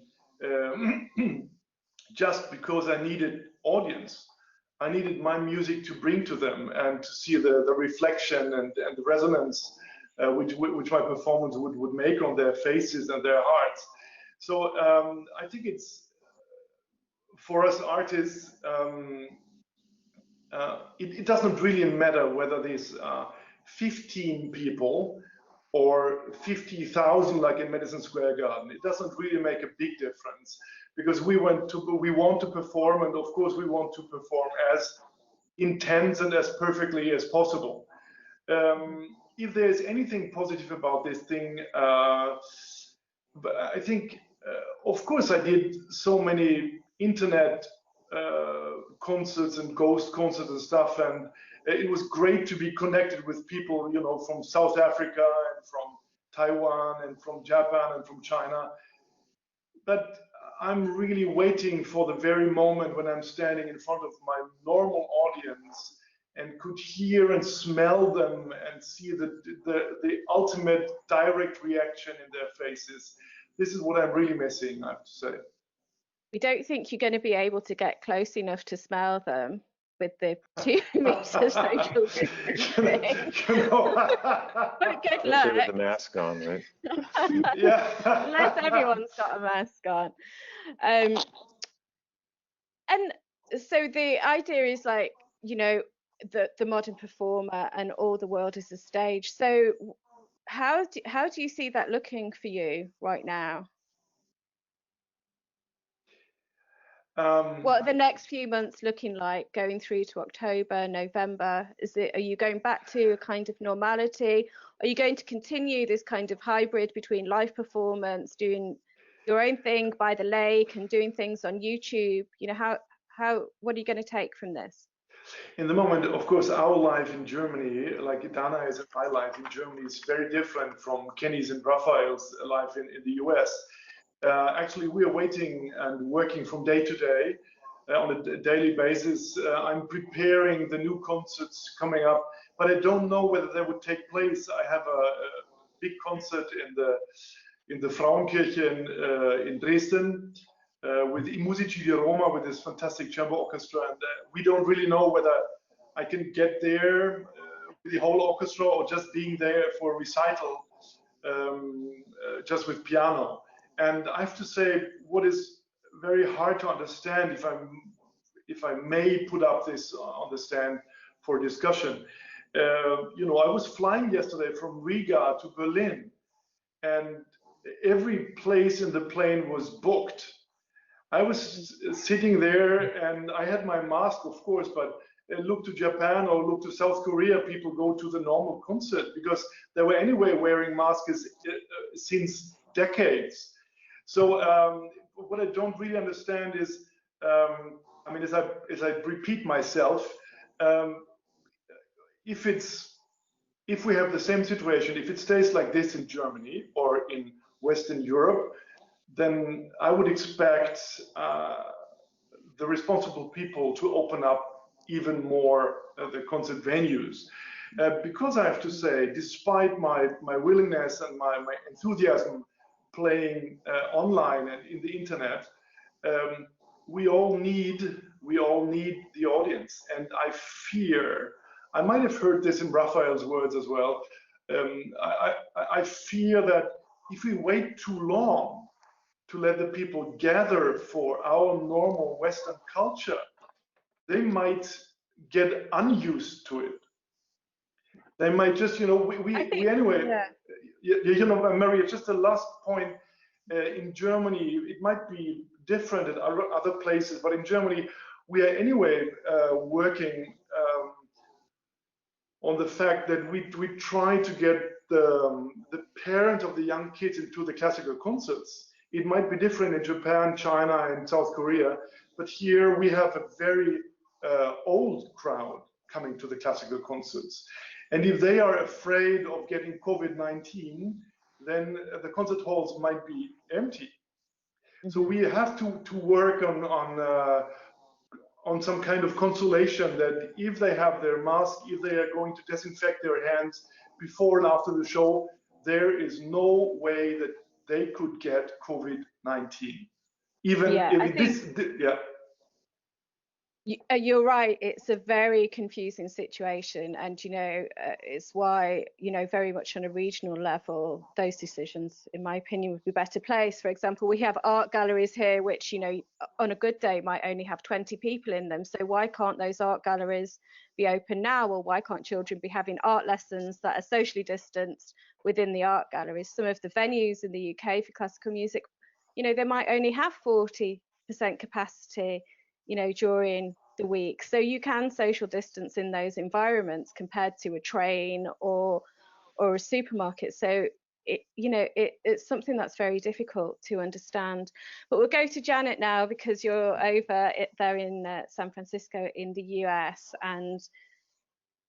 just because I needed audience, I needed my music to bring to them and to see the reflection and the resonance which my performance would make on their faces and their hearts. So I think it's, for us artists, it doesn't really matter whether there's 15 people or 50,000 like in Madison Square Garden. It doesn't really make a big difference, because we want to perform, and of course we want to perform as intense and as perfectly as possible. If there's anything positive about this thing, but I think, of course, I did so many internet concerts and ghost concerts and stuff, and it was great to be connected with people, from South Africa and from Taiwan and from Japan and from China. But I'm really waiting for the very moment when I'm standing in front of my normal audience and could hear and smell them and see the ultimate direct reaction in their faces. This is what I'm really missing, I have to say. We don't think you're going to be able to get close enough to smell them with the 2 meters social distancing. But good luck. With the mask on, right? Yeah. Unless everyone's got a mask on. And so the idea is like, the modern performer and all the world is a stage. So how do you see that looking for you right now? What are the next few months looking like, going through to October, November? Are you going back to a kind of normality? Are you going to continue this kind of hybrid between live performance, doing your own thing by the lake and doing things on YouTube. You know, what are you going to take from this? In the moment, of course, our life in Germany, like Danae's and my life in Germany, is very different from Kenny's and Rafael's life in the US. Actually, we are waiting and working from day to day on a daily basis. I'm preparing the new concerts coming up, but I don't know whether they would take place. I have a big concert in the Frauenkirche in Dresden. With I Musici di Roma, with this fantastic chamber orchestra, and we don't really know whether I can get there with the whole orchestra or just being there for a recital, just with piano. And I have to say, what is very hard to understand, if I may put up this on the stand for discussion, you know, I was flying yesterday from Riga to Berlin, and every place in the plane was booked. I was sitting there and I had my mask, of course, but look to Japan or look to South Korea, people go to the normal concert because they were anyway wearing masks since decades. So what I don't really understand is, I mean, as I repeat myself, if we have the same situation, if it stays like this in Germany or in Western Europe, then I would expect the responsible people to open up even more the concert venues. Because I have to say, despite my willingness and my enthusiasm playing online and in the internet, we all need the audience. And I fear, I might have heard this in Rafael's words as well, I fear that if we wait too long to let the people gather for our normal Western culture, they might get unused to it. They might just, you know, we anyway, yeah. You know, Maria, just the last point, in Germany, it might be different in other places, but in Germany, we are anyway working on the fact that we try to get the parent of the young kids into the classical concerts. It might be different in Japan, China, and South Korea, but here we have a very old crowd coming to the classical concerts. And if they are afraid of getting COVID-19, then the concert halls might be empty. So we have to work on some kind of consolation that if they have their mask, if they are going to disinfect their hands before and after the show, there is no way that they could get COVID-19. Even if You're right. It's a very confusing situation, and you know, it's why, you know, very much on a regional level, those decisions, in my opinion, would be better placed. For example, we have art galleries here, which, you know, on a good day might only have 20 people in them. So why can't those art galleries be open now? Or why can't children be having art lessons that are socially distanced within the art galleries? Some of the venues in the UK for classical music, you know, they might only have 40% capacity, you know, during the week. So you can social distance in those environments compared to a train or a supermarket. So it's something that's very difficult to understand. But we'll go to Janet now, because you're over there in San Francisco in the US, and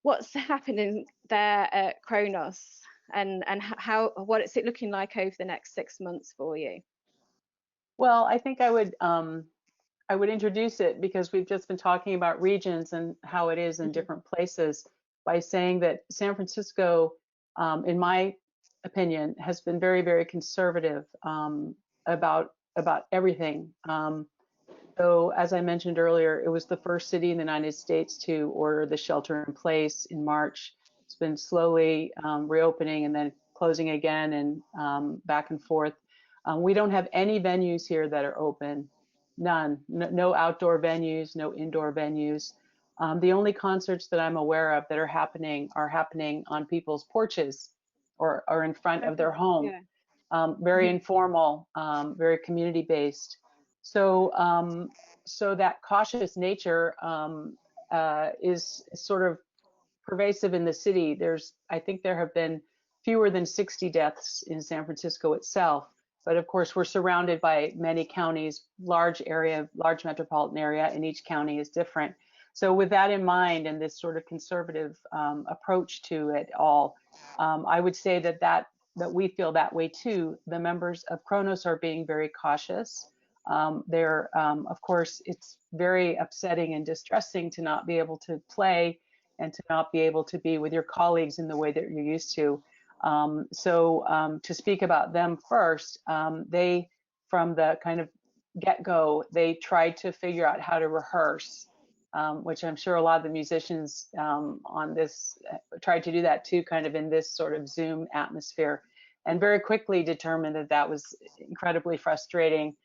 what's happening there at Kronos, and what is it looking like over the next 6 months for you? Well, I think I would introduce it, because we've just been talking about regions and how it is in different places, by saying that San Francisco, in my opinion, has been very, very conservative about everything. So as I mentioned earlier, it was the first city in the United States to order the shelter in place in March. It's been slowly reopening and then closing again, and back and forth. We don't have any venues here that are open. None. No outdoor venues, no indoor venues. The only concerts that I'm aware of that are happening on people's porches or in front of their home. Yeah. Very informal, very community based. So that cautious nature is sort of pervasive in the city. I think there have been fewer than 60 deaths in San Francisco itself But of course, we're surrounded by many counties, large metropolitan area, and each county is different. So with that in mind, and this sort of conservative approach to it all, I would say that we feel that way too. The members of Kronos are being very cautious. Of course, it's very upsetting and distressing to not be able to play and to not be able to be with your colleagues in the way that you're used to. To speak about them first, they, from the kind of get-go, they tried to figure out how to rehearse, which I'm sure a lot of the musicians on this tried to do that too, kind of in this sort of Zoom atmosphere, and very quickly determined that that was incredibly frustrating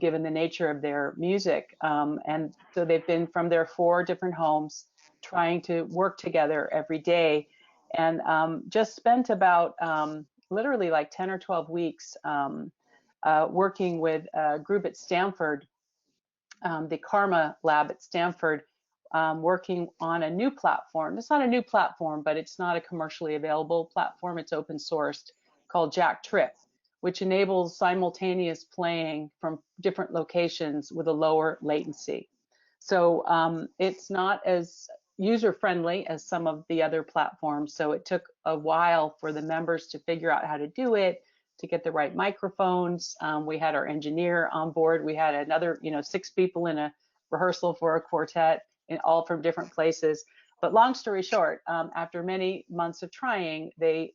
given the nature of their music. And so they've been from their 4 different homes trying to work together every day, and just spent about literally like 10 or 12 weeks working with a group at Stanford, the Karma Lab at Stanford, working on a new platform. It's not a new platform, but it's not a commercially available platform. It's open sourced, called Jack Trip, which enables simultaneous playing from different locations with a lower latency. So it's not as user-friendly as some of the other platforms. So it took a while for the members to figure out how to do it, to get the right microphones. We had our engineer on board. We had another, 6 people in a rehearsal for a quartet, all from different places. But long story short, after many months of trying, they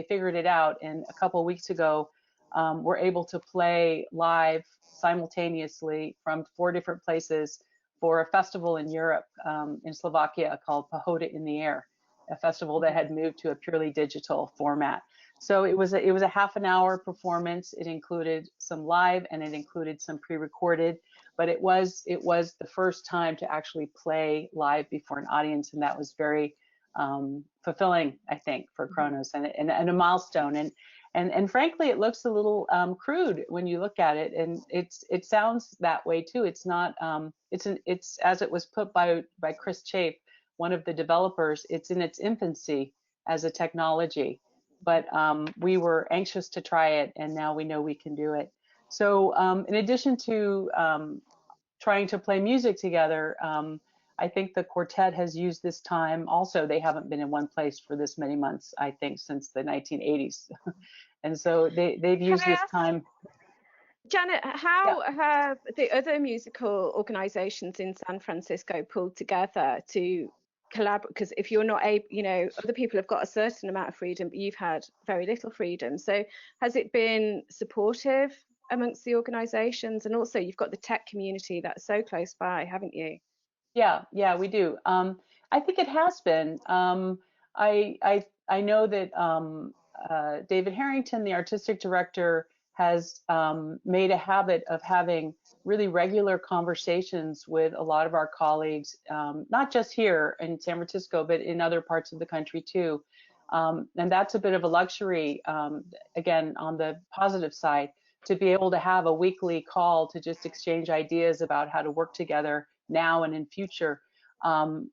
figured it out. And a couple of weeks ago, we're able to play live simultaneously from 4 different places for a festival in Europe, in Slovakia, called Pohoda in the Air, a festival that had moved to a purely digital format. So it was a half an hour performance. It included some live and it included some pre-recorded, but it was the first time to actually play live before an audience, and that was very fulfilling, I think, for Kronos, and a milestone. And frankly, it looks a little crude when you look at it, and it sounds that way too. It's not. It's as it was put by Chris Chafe, one of the developers. It's in its infancy as a technology, but we were anxious to try it, and now we know we can do it. So in addition to trying to play music together, I think the quartet has used this time also. They haven't been in one place for this many months, I think, since the 1980s. And so they've used this time. Janet, how have the other musical organizations in San Francisco pulled together to collaborate? Because if you're not able, other people have got a certain amount of freedom, but you've had very little freedom. So has it been supportive amongst the organizations? And also you've got the tech community that's so close by, haven't you? Yeah, we do. I think it has been. I know that David Harrington, the artistic director, has made a habit of having really regular conversations with a lot of our colleagues, not just here in San Francisco, but in other parts of the country too. And that's a bit of a luxury, again, on the positive side, to be able to have a weekly call to just exchange ideas about how to work together now and in future. And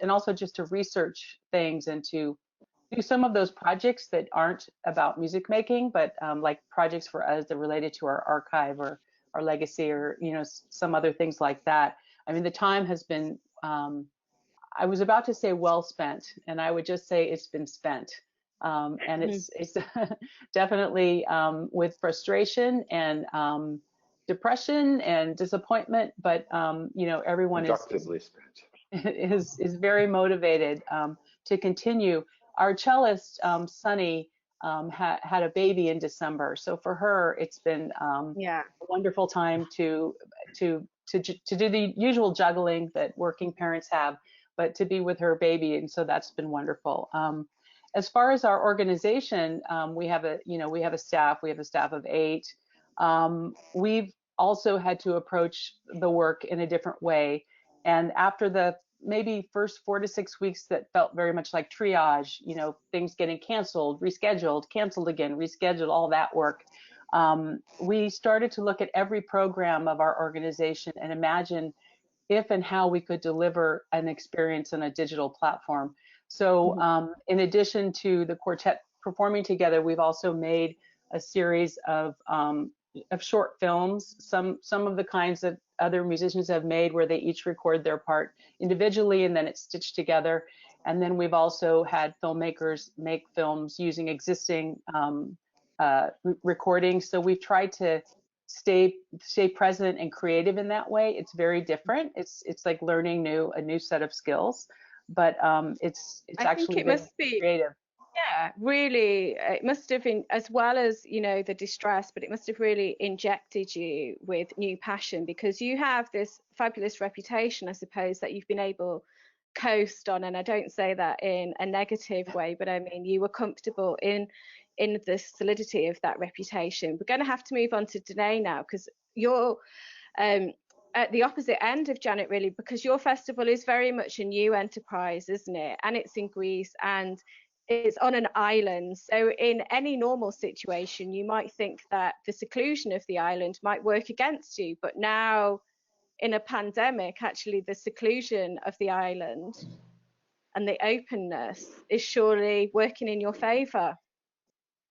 also just to research things and to do some of those projects that aren't about music making, but like projects for us that are related to our archive or our legacy, or some other things like that. I mean, the time has been, I was about to say well spent, and I would just say it's been spent. And it's definitely with frustration and depression and disappointment, but everyone is very motivated to continue. Our cellist, Sunny, had a baby in December, so for her it's been a wonderful time to do the usual juggling that working parents have, but to be with her baby, and so that's been wonderful. As far as our organization, we have a staff of 8. We've also had to approach the work in a different way, and after the maybe first 4 to 6 weeks that felt very much like triage, things getting canceled, rescheduled, canceled again, rescheduled, all that work. We started to look at every program of our organization and imagine if and how we could deliver an experience on a digital platform. So in addition to the quartet performing together, we've also made a series of short films, some of the kinds that other musicians have made, where they each record their part individually and then it's stitched together. And then we've also had filmmakers make films using existing recordings. So we've tried to stay present and creative in that way. It's very different. It's like learning a new set of skills, but it's actually been creative. Yeah, really, it must have been, as well as, you know, the distress, but it must have really injected you with new passion, because you have this fabulous reputation, I suppose, that you've been able coast on. And I don't say that in a negative way, but I mean, you were comfortable in the solidity of that reputation. We're going to have to move on to Danae now, because you're at the opposite end of Janet, really, because your festival is very much a new enterprise, isn't it? And it's in Greece and it's on an island. So in any normal situation, you might think that the seclusion of the island might work against you. But now in a pandemic, actually the seclusion of the island and the openness is surely working in your favor.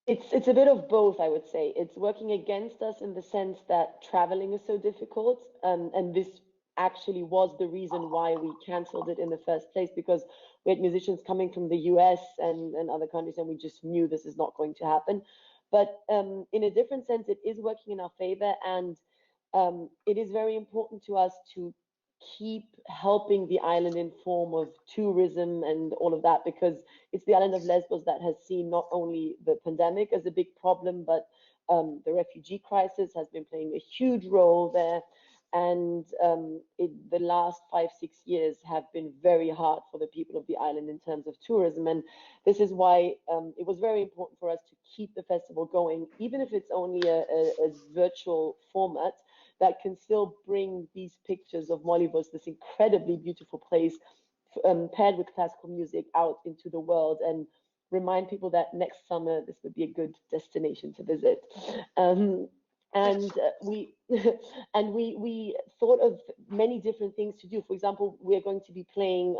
It's a bit of both, I would say. It's working against us in the sense that traveling is so difficult, and this actually was the reason why we canceled it in the first place, because we had musicians coming from the US and other countries, and we just knew this is not going to happen. But in a different sense, it is working in our favor, and it is very important to us to keep helping the island in form of tourism and all of that, because it's the island of Lesbos that has seen not only the pandemic as a big problem, but the refugee crisis has been playing a huge role there. And the last 5-6 years have been very hard for the people of the island in terms of tourism. And this is why it was very important for us to keep the festival going, even if it's only a virtual format that can still bring these pictures of Molyvos, this incredibly beautiful place, paired with classical music, out into the world, and remind people that next summer this would be a good destination to visit. And we thought of many different things to do. For example, we are going to be playing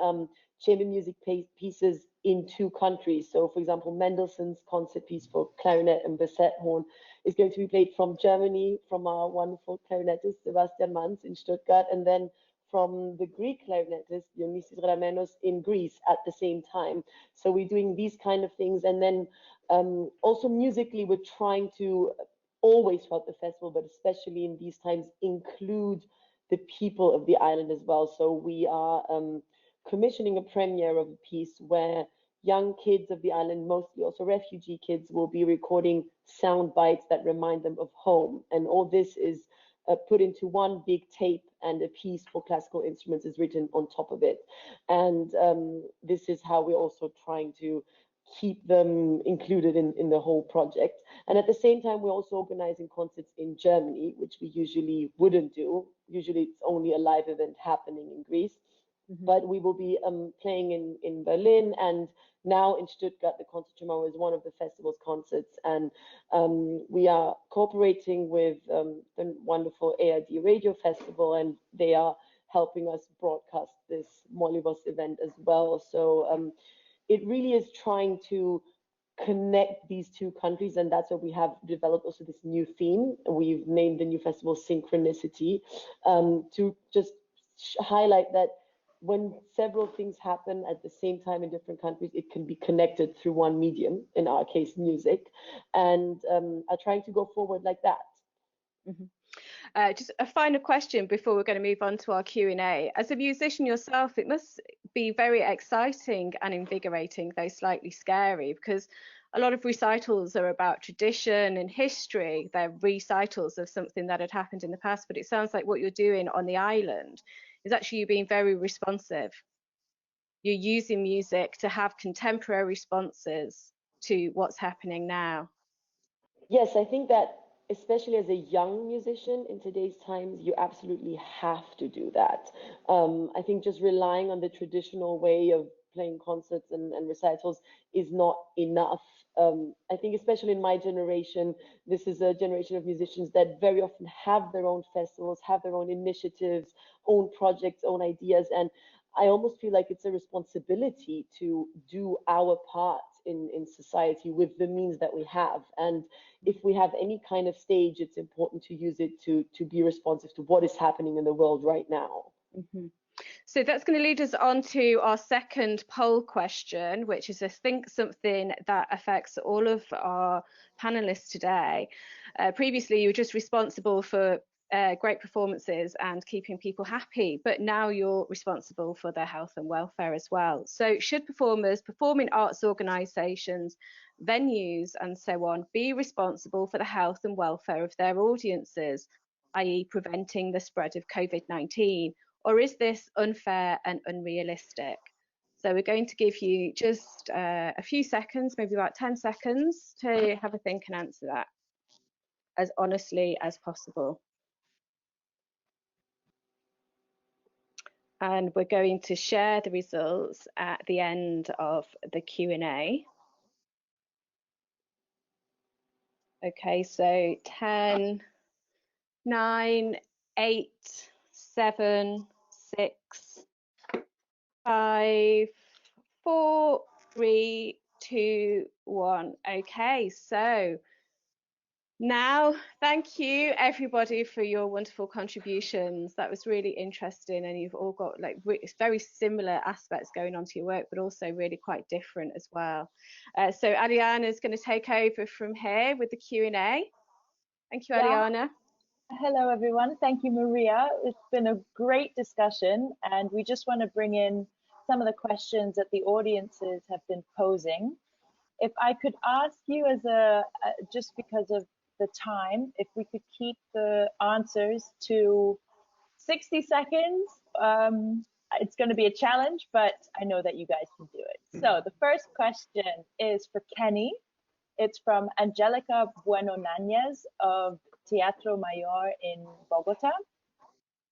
chamber music pieces in 2 countries. So, for example, Mendelssohn's concert piece for clarinet and basset horn is going to be played from Germany, from our wonderful clarinetist Sebastian Manz in Stuttgart, and then from the Greek clarinetist Dionysis Ramenos in Greece at the same time. So we're doing these kind of things, and then also musically, we're trying to always throughout the festival, but especially in these times, include the people of the island as well. So we are commissioning a premiere of a piece where young kids of the island, mostly also refugee kids, will be recording sound bites that remind them of home. And all this is put into one big tape, and a piece for classical instruments is written on top of it. And this is how we're also trying to keep them included in the whole project. And at the same time, we're also organizing concerts in Germany, which we usually wouldn't do. Usually it's only a live event happening in Greece. But we will be playing in Berlin, and now in Stuttgart. The concert tomorrow is one of the festival's concerts, and we are cooperating with the wonderful ARD Radio Festival, and they are helping us broadcast this Molyvos event as well. So it really is trying to connect these 2 countries, and that's what we have developed also this new theme. We've named the new festival Synchronicity, to just highlight that when several things happen at the same time in different countries, it can be connected through one medium, in our case, music, and are trying to go forward like that. Just a final question before we're going to move on to our Q&A. As a musician yourself, it must be very exciting and invigorating, though slightly scary, because a lot of recitals are about tradition and history. They're recitals of something that had happened in the past, but it sounds like what you're doing on the island is actually you being very responsive. You're using music to have contemporary responses to what's happening now. Yes, I think that especially as a young musician in today's times, you absolutely have to do that. I think just relying on the traditional way of playing concerts and recitals is not enough. I think especially in my generation, this is a generation of musicians that very often have their own festivals, have their own initiatives, own projects, own ideas. And I almost feel like it's a responsibility to do our part in society with the means that we have. And if we have any kind of stage, it's important to use it to be responsive to what is happening in the world right now. Mm-hmm. So that's going to lead us on to our second poll question, which is, I think, something that affects all of our panelists today. Previously, you were just responsible for great performances and keeping people happy, but now you're responsible for their health and welfare as well. So should performers, performing arts organisations, venues and so on be responsible for the health and welfare of their audiences, i.e. preventing the spread of COVID-19? Or is this unfair and unrealistic? So we're going to give you just a few seconds, maybe about 10 seconds, to have a think and answer that as honestly as possible. And we're going to share the results at the end of the Q&A. Okay, so 10, 9, 8, 7, 6, 5, 4, 3, 2, 1. Okay, so now, thank you everybody for your wonderful contributions. That was really interesting, and you've all got like very similar aspects going on to your work, but also really quite different as well. So Ariana is going to take over from here with the Q&A. Thank you, Ariana. Hello, everyone. Thank you, Maria. It's been a great discussion, and we just want to bring in some of the questions that the audiences have been posing. If I could ask you, as just because of the time, if we could keep the answers to 60 seconds. It's going to be a challenge, but I know that you guys can do it. So the first question is for Kenny. It's from Angelica Bueno Nanez of Teatro Mayor in Bogota.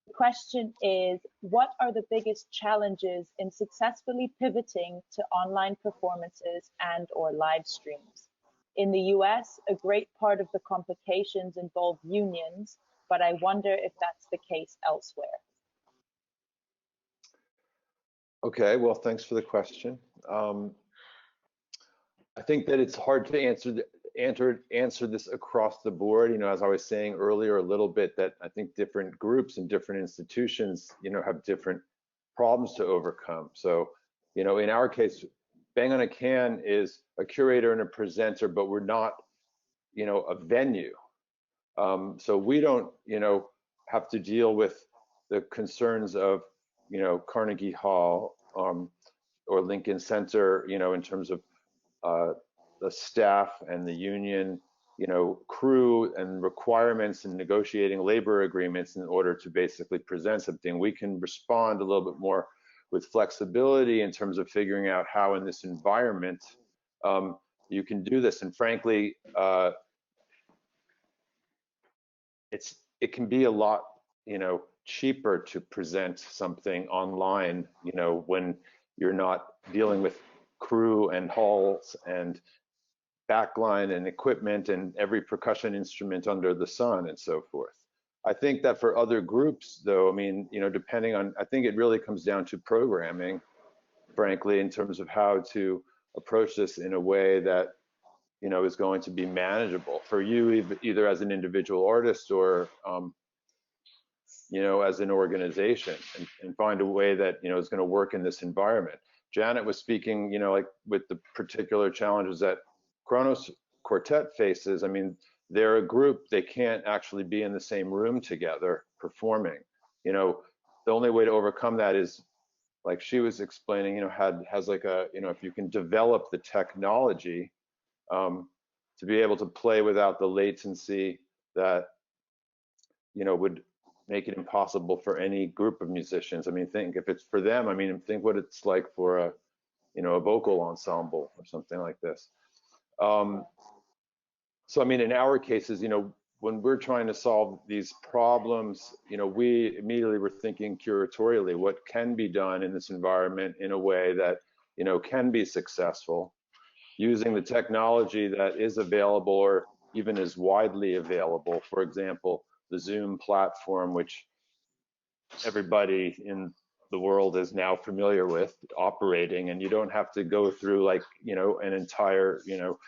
The question is, what are the biggest challenges in successfully pivoting to online performances and or live streams? In the US, a great part of the complications involve unions, but I wonder if that's the case elsewhere. Okay, well, thanks for the question. I think that it's hard to answer this across the board. You know, as I was saying earlier a little bit, that I think different groups and different institutions, you know, have different problems to overcome. So, you know, in our case, Bang on a Can is a curator and a presenter, but we're not, you know, a venue. So we don't, you know, have to deal with the concerns of, you know, Carnegie Hall or Lincoln Center, you know, in terms of the staff and the union, you know, crew and requirements and negotiating labor agreements in order to basically present something. We can respond a little bit more with flexibility in terms of figuring out how in this environment you can do this. And frankly, it can be a lot, you know, cheaper to present something online, you know, when you're not dealing with crew and halls and backline and equipment and every percussion instrument under the sun and so forth. I think that for other groups, though, I mean, you know, depending on, I think it really comes down to programming, frankly, in terms of how to approach this in a way that, you know, is going to be manageable for you, either as an individual artist or, you know, as an organization, and find a way that, you know, is going to work in this environment. Janet was speaking, you know, like with the particular challenges that Kronos Quartet faces. I mean, they're a group, they can't actually be in the same room together performing. You know, the only way to overcome that is, like she was explaining, you know, has like a, you know, if you can develop the technology to be able to play without the latency that, you know, would make it impossible for any group of musicians. I mean, think if it's for them, I mean, think what it's like for a, you know, a vocal ensemble or something like this. So, I mean, in our cases, you know, when we're trying to solve these problems, you know, we immediately were thinking curatorially, what can be done in this environment in a way that, you know, can be successful, using the technology that is available or even is widely available. For example, the Zoom platform, which everybody in the world is now familiar with operating, and you don't have to go through like, you know, an entire, you know,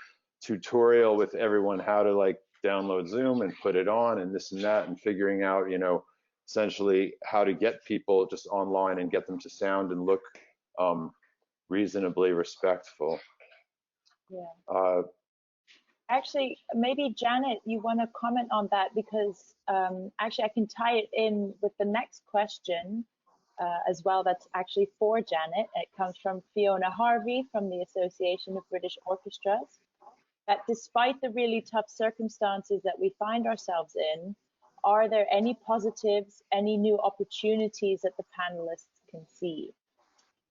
tutorial with everyone how to like download Zoom and put it on and this and that, and figuring out, you know, essentially how to get people just online and get them to sound and look reasonably respectful. Yeah. Actually, maybe Janet, you want to comment on that, because actually I can tie it in with the next question as well. That's actually for Janet. It comes from Fiona Harvey from the Association of British Orchestras. That despite the really tough circumstances that we find ourselves in, are there any positives, any new opportunities that the panelists can see?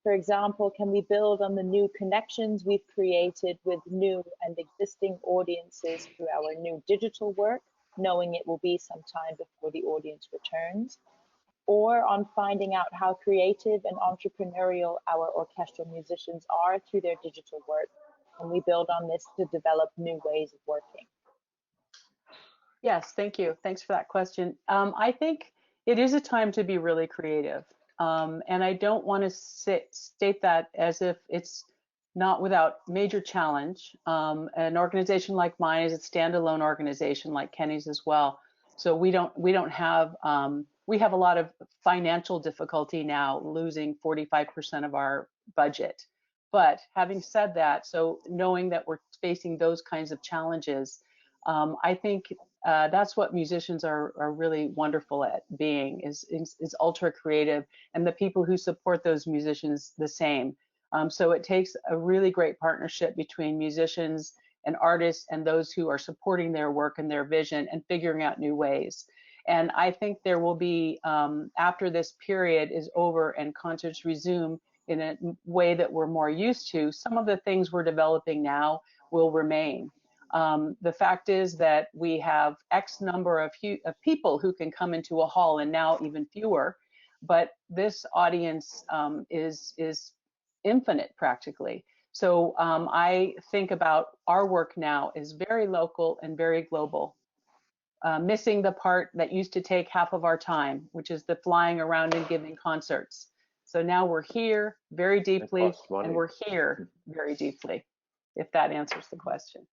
For example, can we build on the new connections we've created with new and existing audiences through our new digital work, knowing it will be some time before the audience returns? Or on finding out how creative and entrepreneurial our orchestral musicians are through their digital work? And we build on this to develop new ways of working. Yes, thank you. Thanks for that question. I think it is a time to be really creative. And I don't want to state that as if it's not without major challenge. An organization like mine is a standalone organization, like Kenny's as well. So we don't have, we have a lot of financial difficulty now, losing 45% of our budget. But having said that, so knowing that we're facing those kinds of challenges, I think that's what musicians are really wonderful at being, is ultra creative, and the people who support those musicians the same. So it takes a really great partnership between musicians and artists and those who are supporting their work and their vision and figuring out new ways. And I think there will be, after this period is over and concerts resume in a way that we're more used to, some of the things we're developing now will remain. The fact is that we have X number of people who can come into a hall, and now even fewer, but this audience is infinite practically. So I think about our work now is very local and very global, missing the part that used to take half of our time, which is the flying around and giving concerts. So now we're here very deeply, and we're here very deeply, if that answers the question.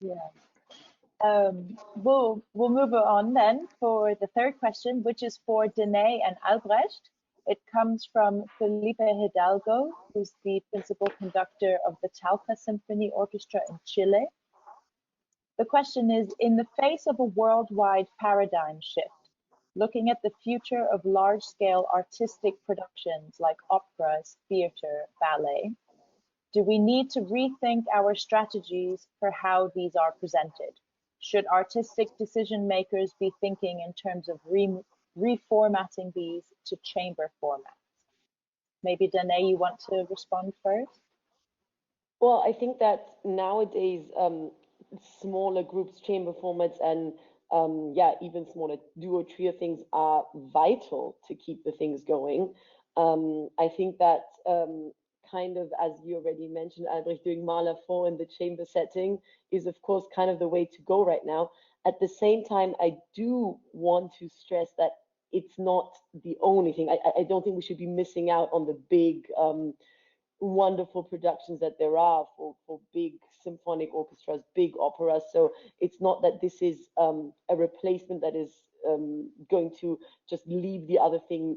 Yeah. We'll move on then for the third question, which is for Danae and Albrecht. It comes from Felipe Hidalgo, who's the principal conductor of the Talca Symphony Orchestra in Chile. The question is, in the face of a worldwide paradigm shift, looking at the future of large-scale artistic productions like operas, theater, ballet, do we need to rethink our strategies for how these are presented? Should artistic decision makers be thinking in terms of reformatting these to chamber formats? Maybe Danae, you want to respond first? Well, I think that nowadays smaller groups, chamber formats, and yeah, even smaller duo trio things are vital to keep the things going. I think that kind of, as you already mentioned, Albrecht, doing Mahler 4 in the chamber setting is of course kind of the way to go right now. At the same time, I do want to stress that it's not the only thing. I don't think we should be missing out on the big wonderful productions that there are for big symphonic orchestras, big operas. So it's not that this is a replacement that is going to just leave the other thing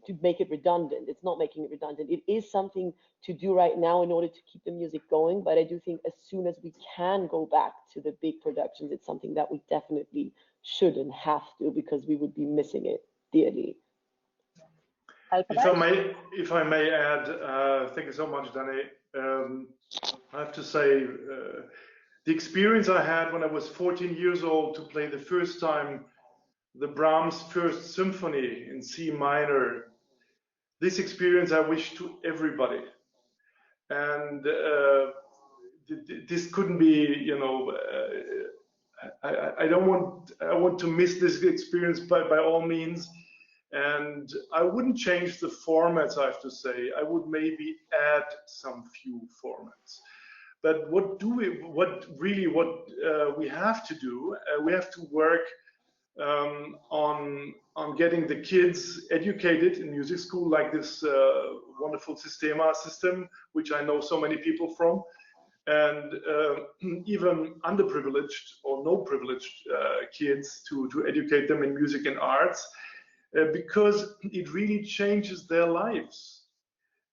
to make it redundant. It's not making it redundant. It is something to do right now in order to keep the music going. But I do think as soon as we can go back to the big productions, it's something that we definitely should and have to, because we would be missing it dearly. If I may add, thank you so much, Danae. I have to say, the experience I had when I was 14 years old to play the first time the Brahms First Symphony in C minor, this experience I wish to everybody. And this couldn't be, you know, I want to miss this experience by all means. And I wouldn't change the formats, I have to say. I would maybe add some few formats. But what we have to do, we have to work on getting the kids educated in music school, like this wonderful Sistema system, which I know so many people from, and even underprivileged or no privileged kids to educate them in music and arts, because it really changes their lives.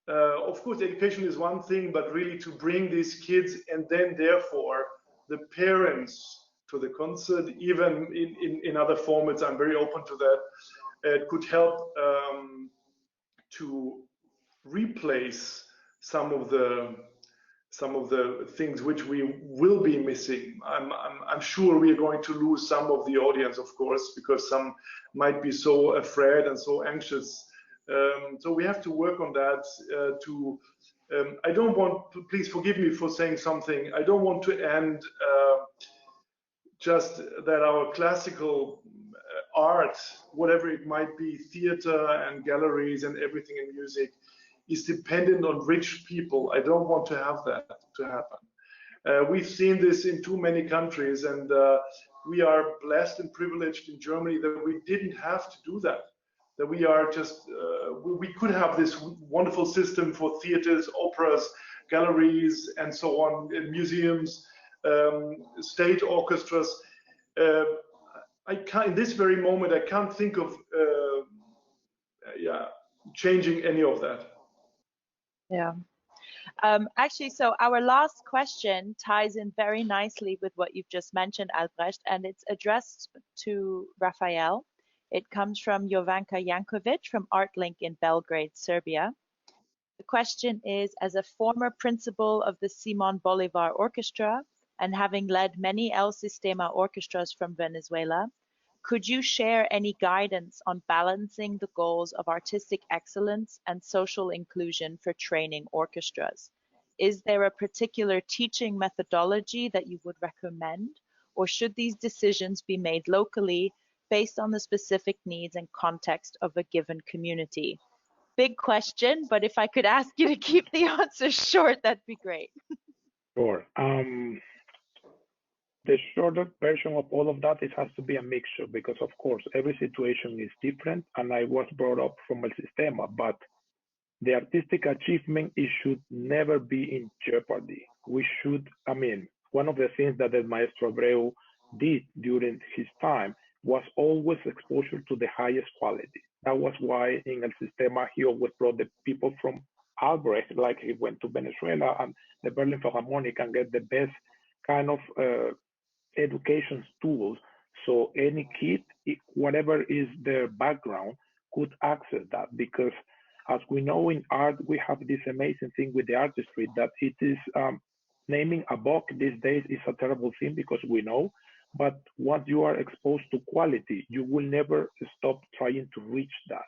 Of course, education is one thing, but really to bring these kids and then therefore the parents to the concert, even in other formats, I'm very open to that. It could help to replace some of the things which we will be missing. I'm sure we are going to lose some of the audience, of course, because some might be so afraid and so anxious. So we have to work on that. I don't want, please forgive me for saying something, I don't want to end just that our classical art, whatever it might be, theater and galleries and everything in music, is dependent on rich people. I don't want to have that to happen. We've seen this in too many countries, and we are blessed and privileged in Germany that we didn't have to do that. That we are just, we could have this wonderful system for theaters, operas, galleries, and so on, museums, state orchestras. I can't, in this very moment, I can't think of changing any of that. Yeah. Actually, so our last question ties in very nicely with what you've just mentioned, Albrecht, and it's addressed to Rafael. It comes from Jovanka Jankovic from ArtLink in Belgrade, Serbia. The question is, as a former principal of the Simon Bolivar Orchestra and having led many El Sistema orchestras from Venezuela, could you share any guidance on balancing the goals of artistic excellence and social inclusion for training orchestras? Is there a particular teaching methodology that you would recommend, or should these decisions be made locally based on the specific needs and context of a given community? Big question, but if I could ask you to keep the answer short, that'd be great. Sure. The shorter version of all of that, it has to be a mixture, because of course every situation is different, and I was brought up from El Sistema, but the artistic achievement, it should never be in jeopardy. We should, I mean, one of the things that the Maestro Abreu did during his time was always exposure to the highest quality. That was why in El Sistema, he always brought the people from Albrecht, like he went to Venezuela and the Berlin Philharmonic, and get the best kind of education tools. So any kid, whatever is their background, could access that. Because as we know in art, we have this amazing thing with the artistry that it is naming a book these days is a terrible thing, because we know. But once you are exposed to quality, you will never stop trying to reach that.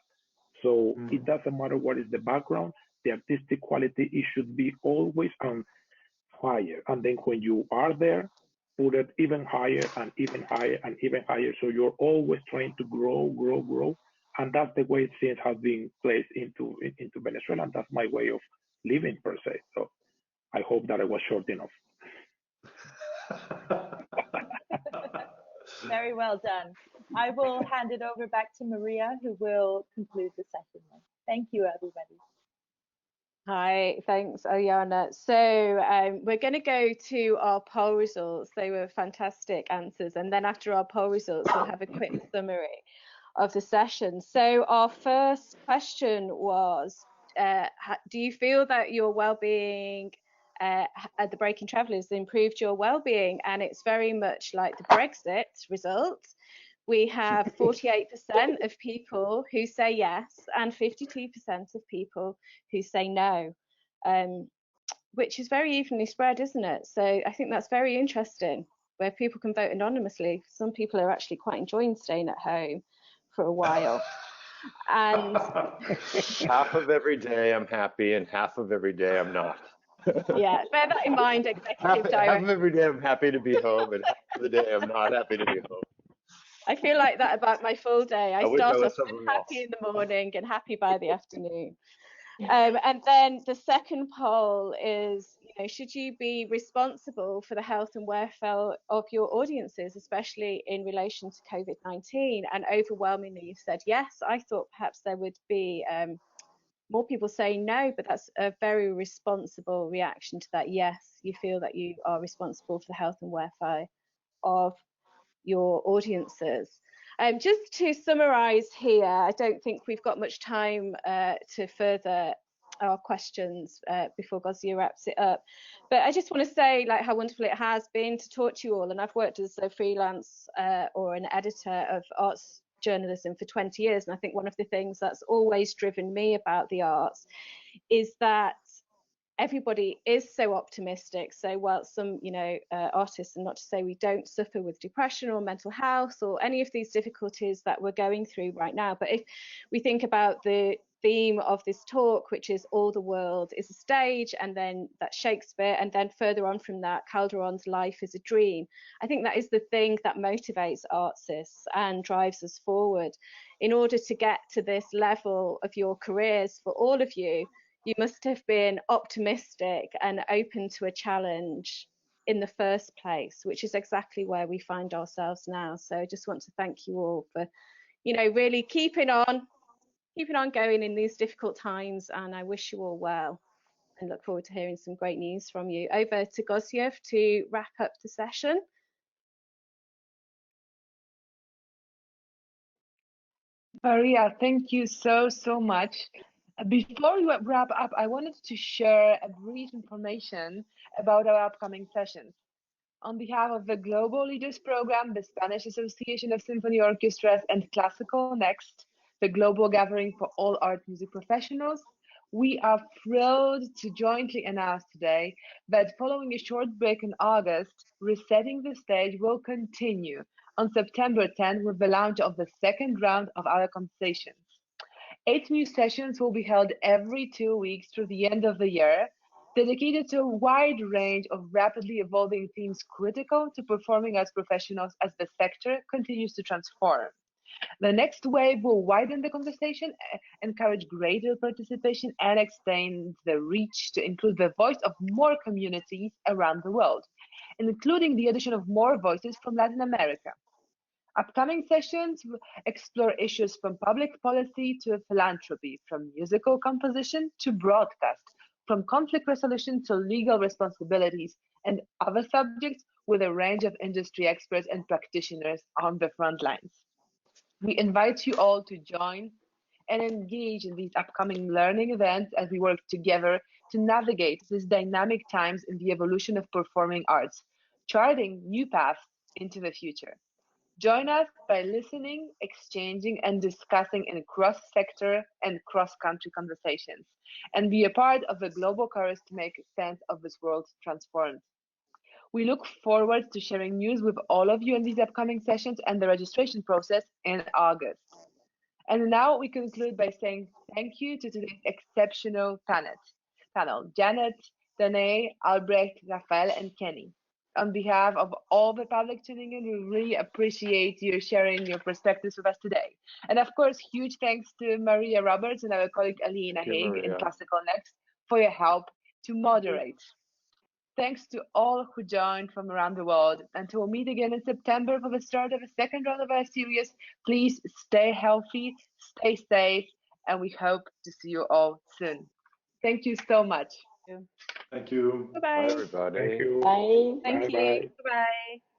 So it doesn't matter what is the background, the artistic quality, it should be always on fire. And then when you are there, put it even higher and even higher and even higher. So you're always trying to grow. And that's the way things have been placed into Venezuela. And that's my way of living, per se. So I hope that I was short enough. Very well done. I will hand it over back to Maria, who will conclude the session. Thank you, everybody. Hi, thanks, Ayana. So we're going to go to our poll results. They were fantastic answers. And then after our poll results, we'll have a quick summary of the session. So our first question was, do you feel that your well-being at the Breaking Travellers improved your well-being? And it's very much like the Brexit results. We have 48% of people who say yes and 52% of people who say no, which is very evenly spread, isn't it? So I think that's very interesting, where people can vote anonymously. Some people are actually quite enjoying staying at home for a while. And half of every day I'm happy and half of every day I'm not. Yeah, bear that in mind, Executive Director. Half of every day I'm happy to be home, and half of the day I'm not happy to be home. I feel like that about my full day. I start off happy in the morning and happy by the afternoon. And then the second poll is, should you be responsible for the health and welfare of your audiences, especially in relation to COVID-19? And overwhelmingly, you said yes. I thought perhaps there would be more people saying no, but that's a very responsible reaction to that. Yes, you feel that you are responsible for the health and welfare of your audiences. Just to summarise here, I don't think we've got much time to further our questions before Gozia wraps it up. But I just want to say like how wonderful it has been to talk to you all. And I've worked as a freelance or an editor of arts journalism for 20 years. And I think one of the things that's always driven me about the arts is that everybody is so optimistic. So while some, artists, and not to say we don't suffer with depression or mental health or any of these difficulties that we're going through right now, but if we think about the theme of this talk, which is all the world is a stage, and then that Shakespeare, and then further on from that, Calderon's Life is a Dream. I think that is the thing that motivates artists and drives us forward. In order to get to this level of your careers, for all of you, you must have been optimistic and open to a challenge in the first place, which is exactly where we find ourselves now. So I just want to thank you all for, really keeping on going in these difficult times, and I wish you all well and look forward to hearing some great news from you. Over to Gozia to wrap up the session. Maria, thank you so much. Before we wrap up, I wanted to share a brief information about our upcoming sessions. On behalf of the Global Leaders Program, the Spanish Association of Symphony Orchestras, and Classical Next, the global gathering for all art music professionals, we are thrilled to jointly announce today that following a short break in August, Resetting the Stage will continue on September 10 with the launch of the second round of our conversations. 8 new sessions will be held every 2 weeks through the end of the year, dedicated to a wide range of rapidly evolving themes critical to performing arts professionals as the sector continues to transform. The next wave will widen the conversation, encourage greater participation, and extend the reach to include the voice of more communities around the world, including the addition of more voices from Latin America. Upcoming sessions explore issues from public policy to philanthropy, from musical composition to broadcast, from conflict resolution to legal responsibilities, and other subjects with a range of industry experts and practitioners on the front lines. We invite you all to join and engage in these upcoming learning events as we work together to navigate these dynamic times in the evolution of performing arts, charting new paths into the future. Join us by listening, exchanging, and discussing in cross-sector and cross-country conversations, and be a part of the global chorus to make sense of this world transformed. We look forward to sharing news with all of you in these upcoming sessions and the registration process in August. And now we conclude by saying thank you to today's exceptional panel, Janet, Danae, Albrecht, Rafael, and Kenny. On behalf of all the public tuning in, we really appreciate you sharing your perspectives with us today. And of course, huge thanks to Maria Roberts and our colleague Alina Haig in Classical Next for your help to moderate. Thanks to all who joined from around the world. Until we meet again in September for the start of the second round of our series, please stay healthy, stay safe, and we hope to see you all soon. Thank you so much. Thank you. Bye-bye. Bye, everybody. Thank you. Bye. Thank you. Bye-bye.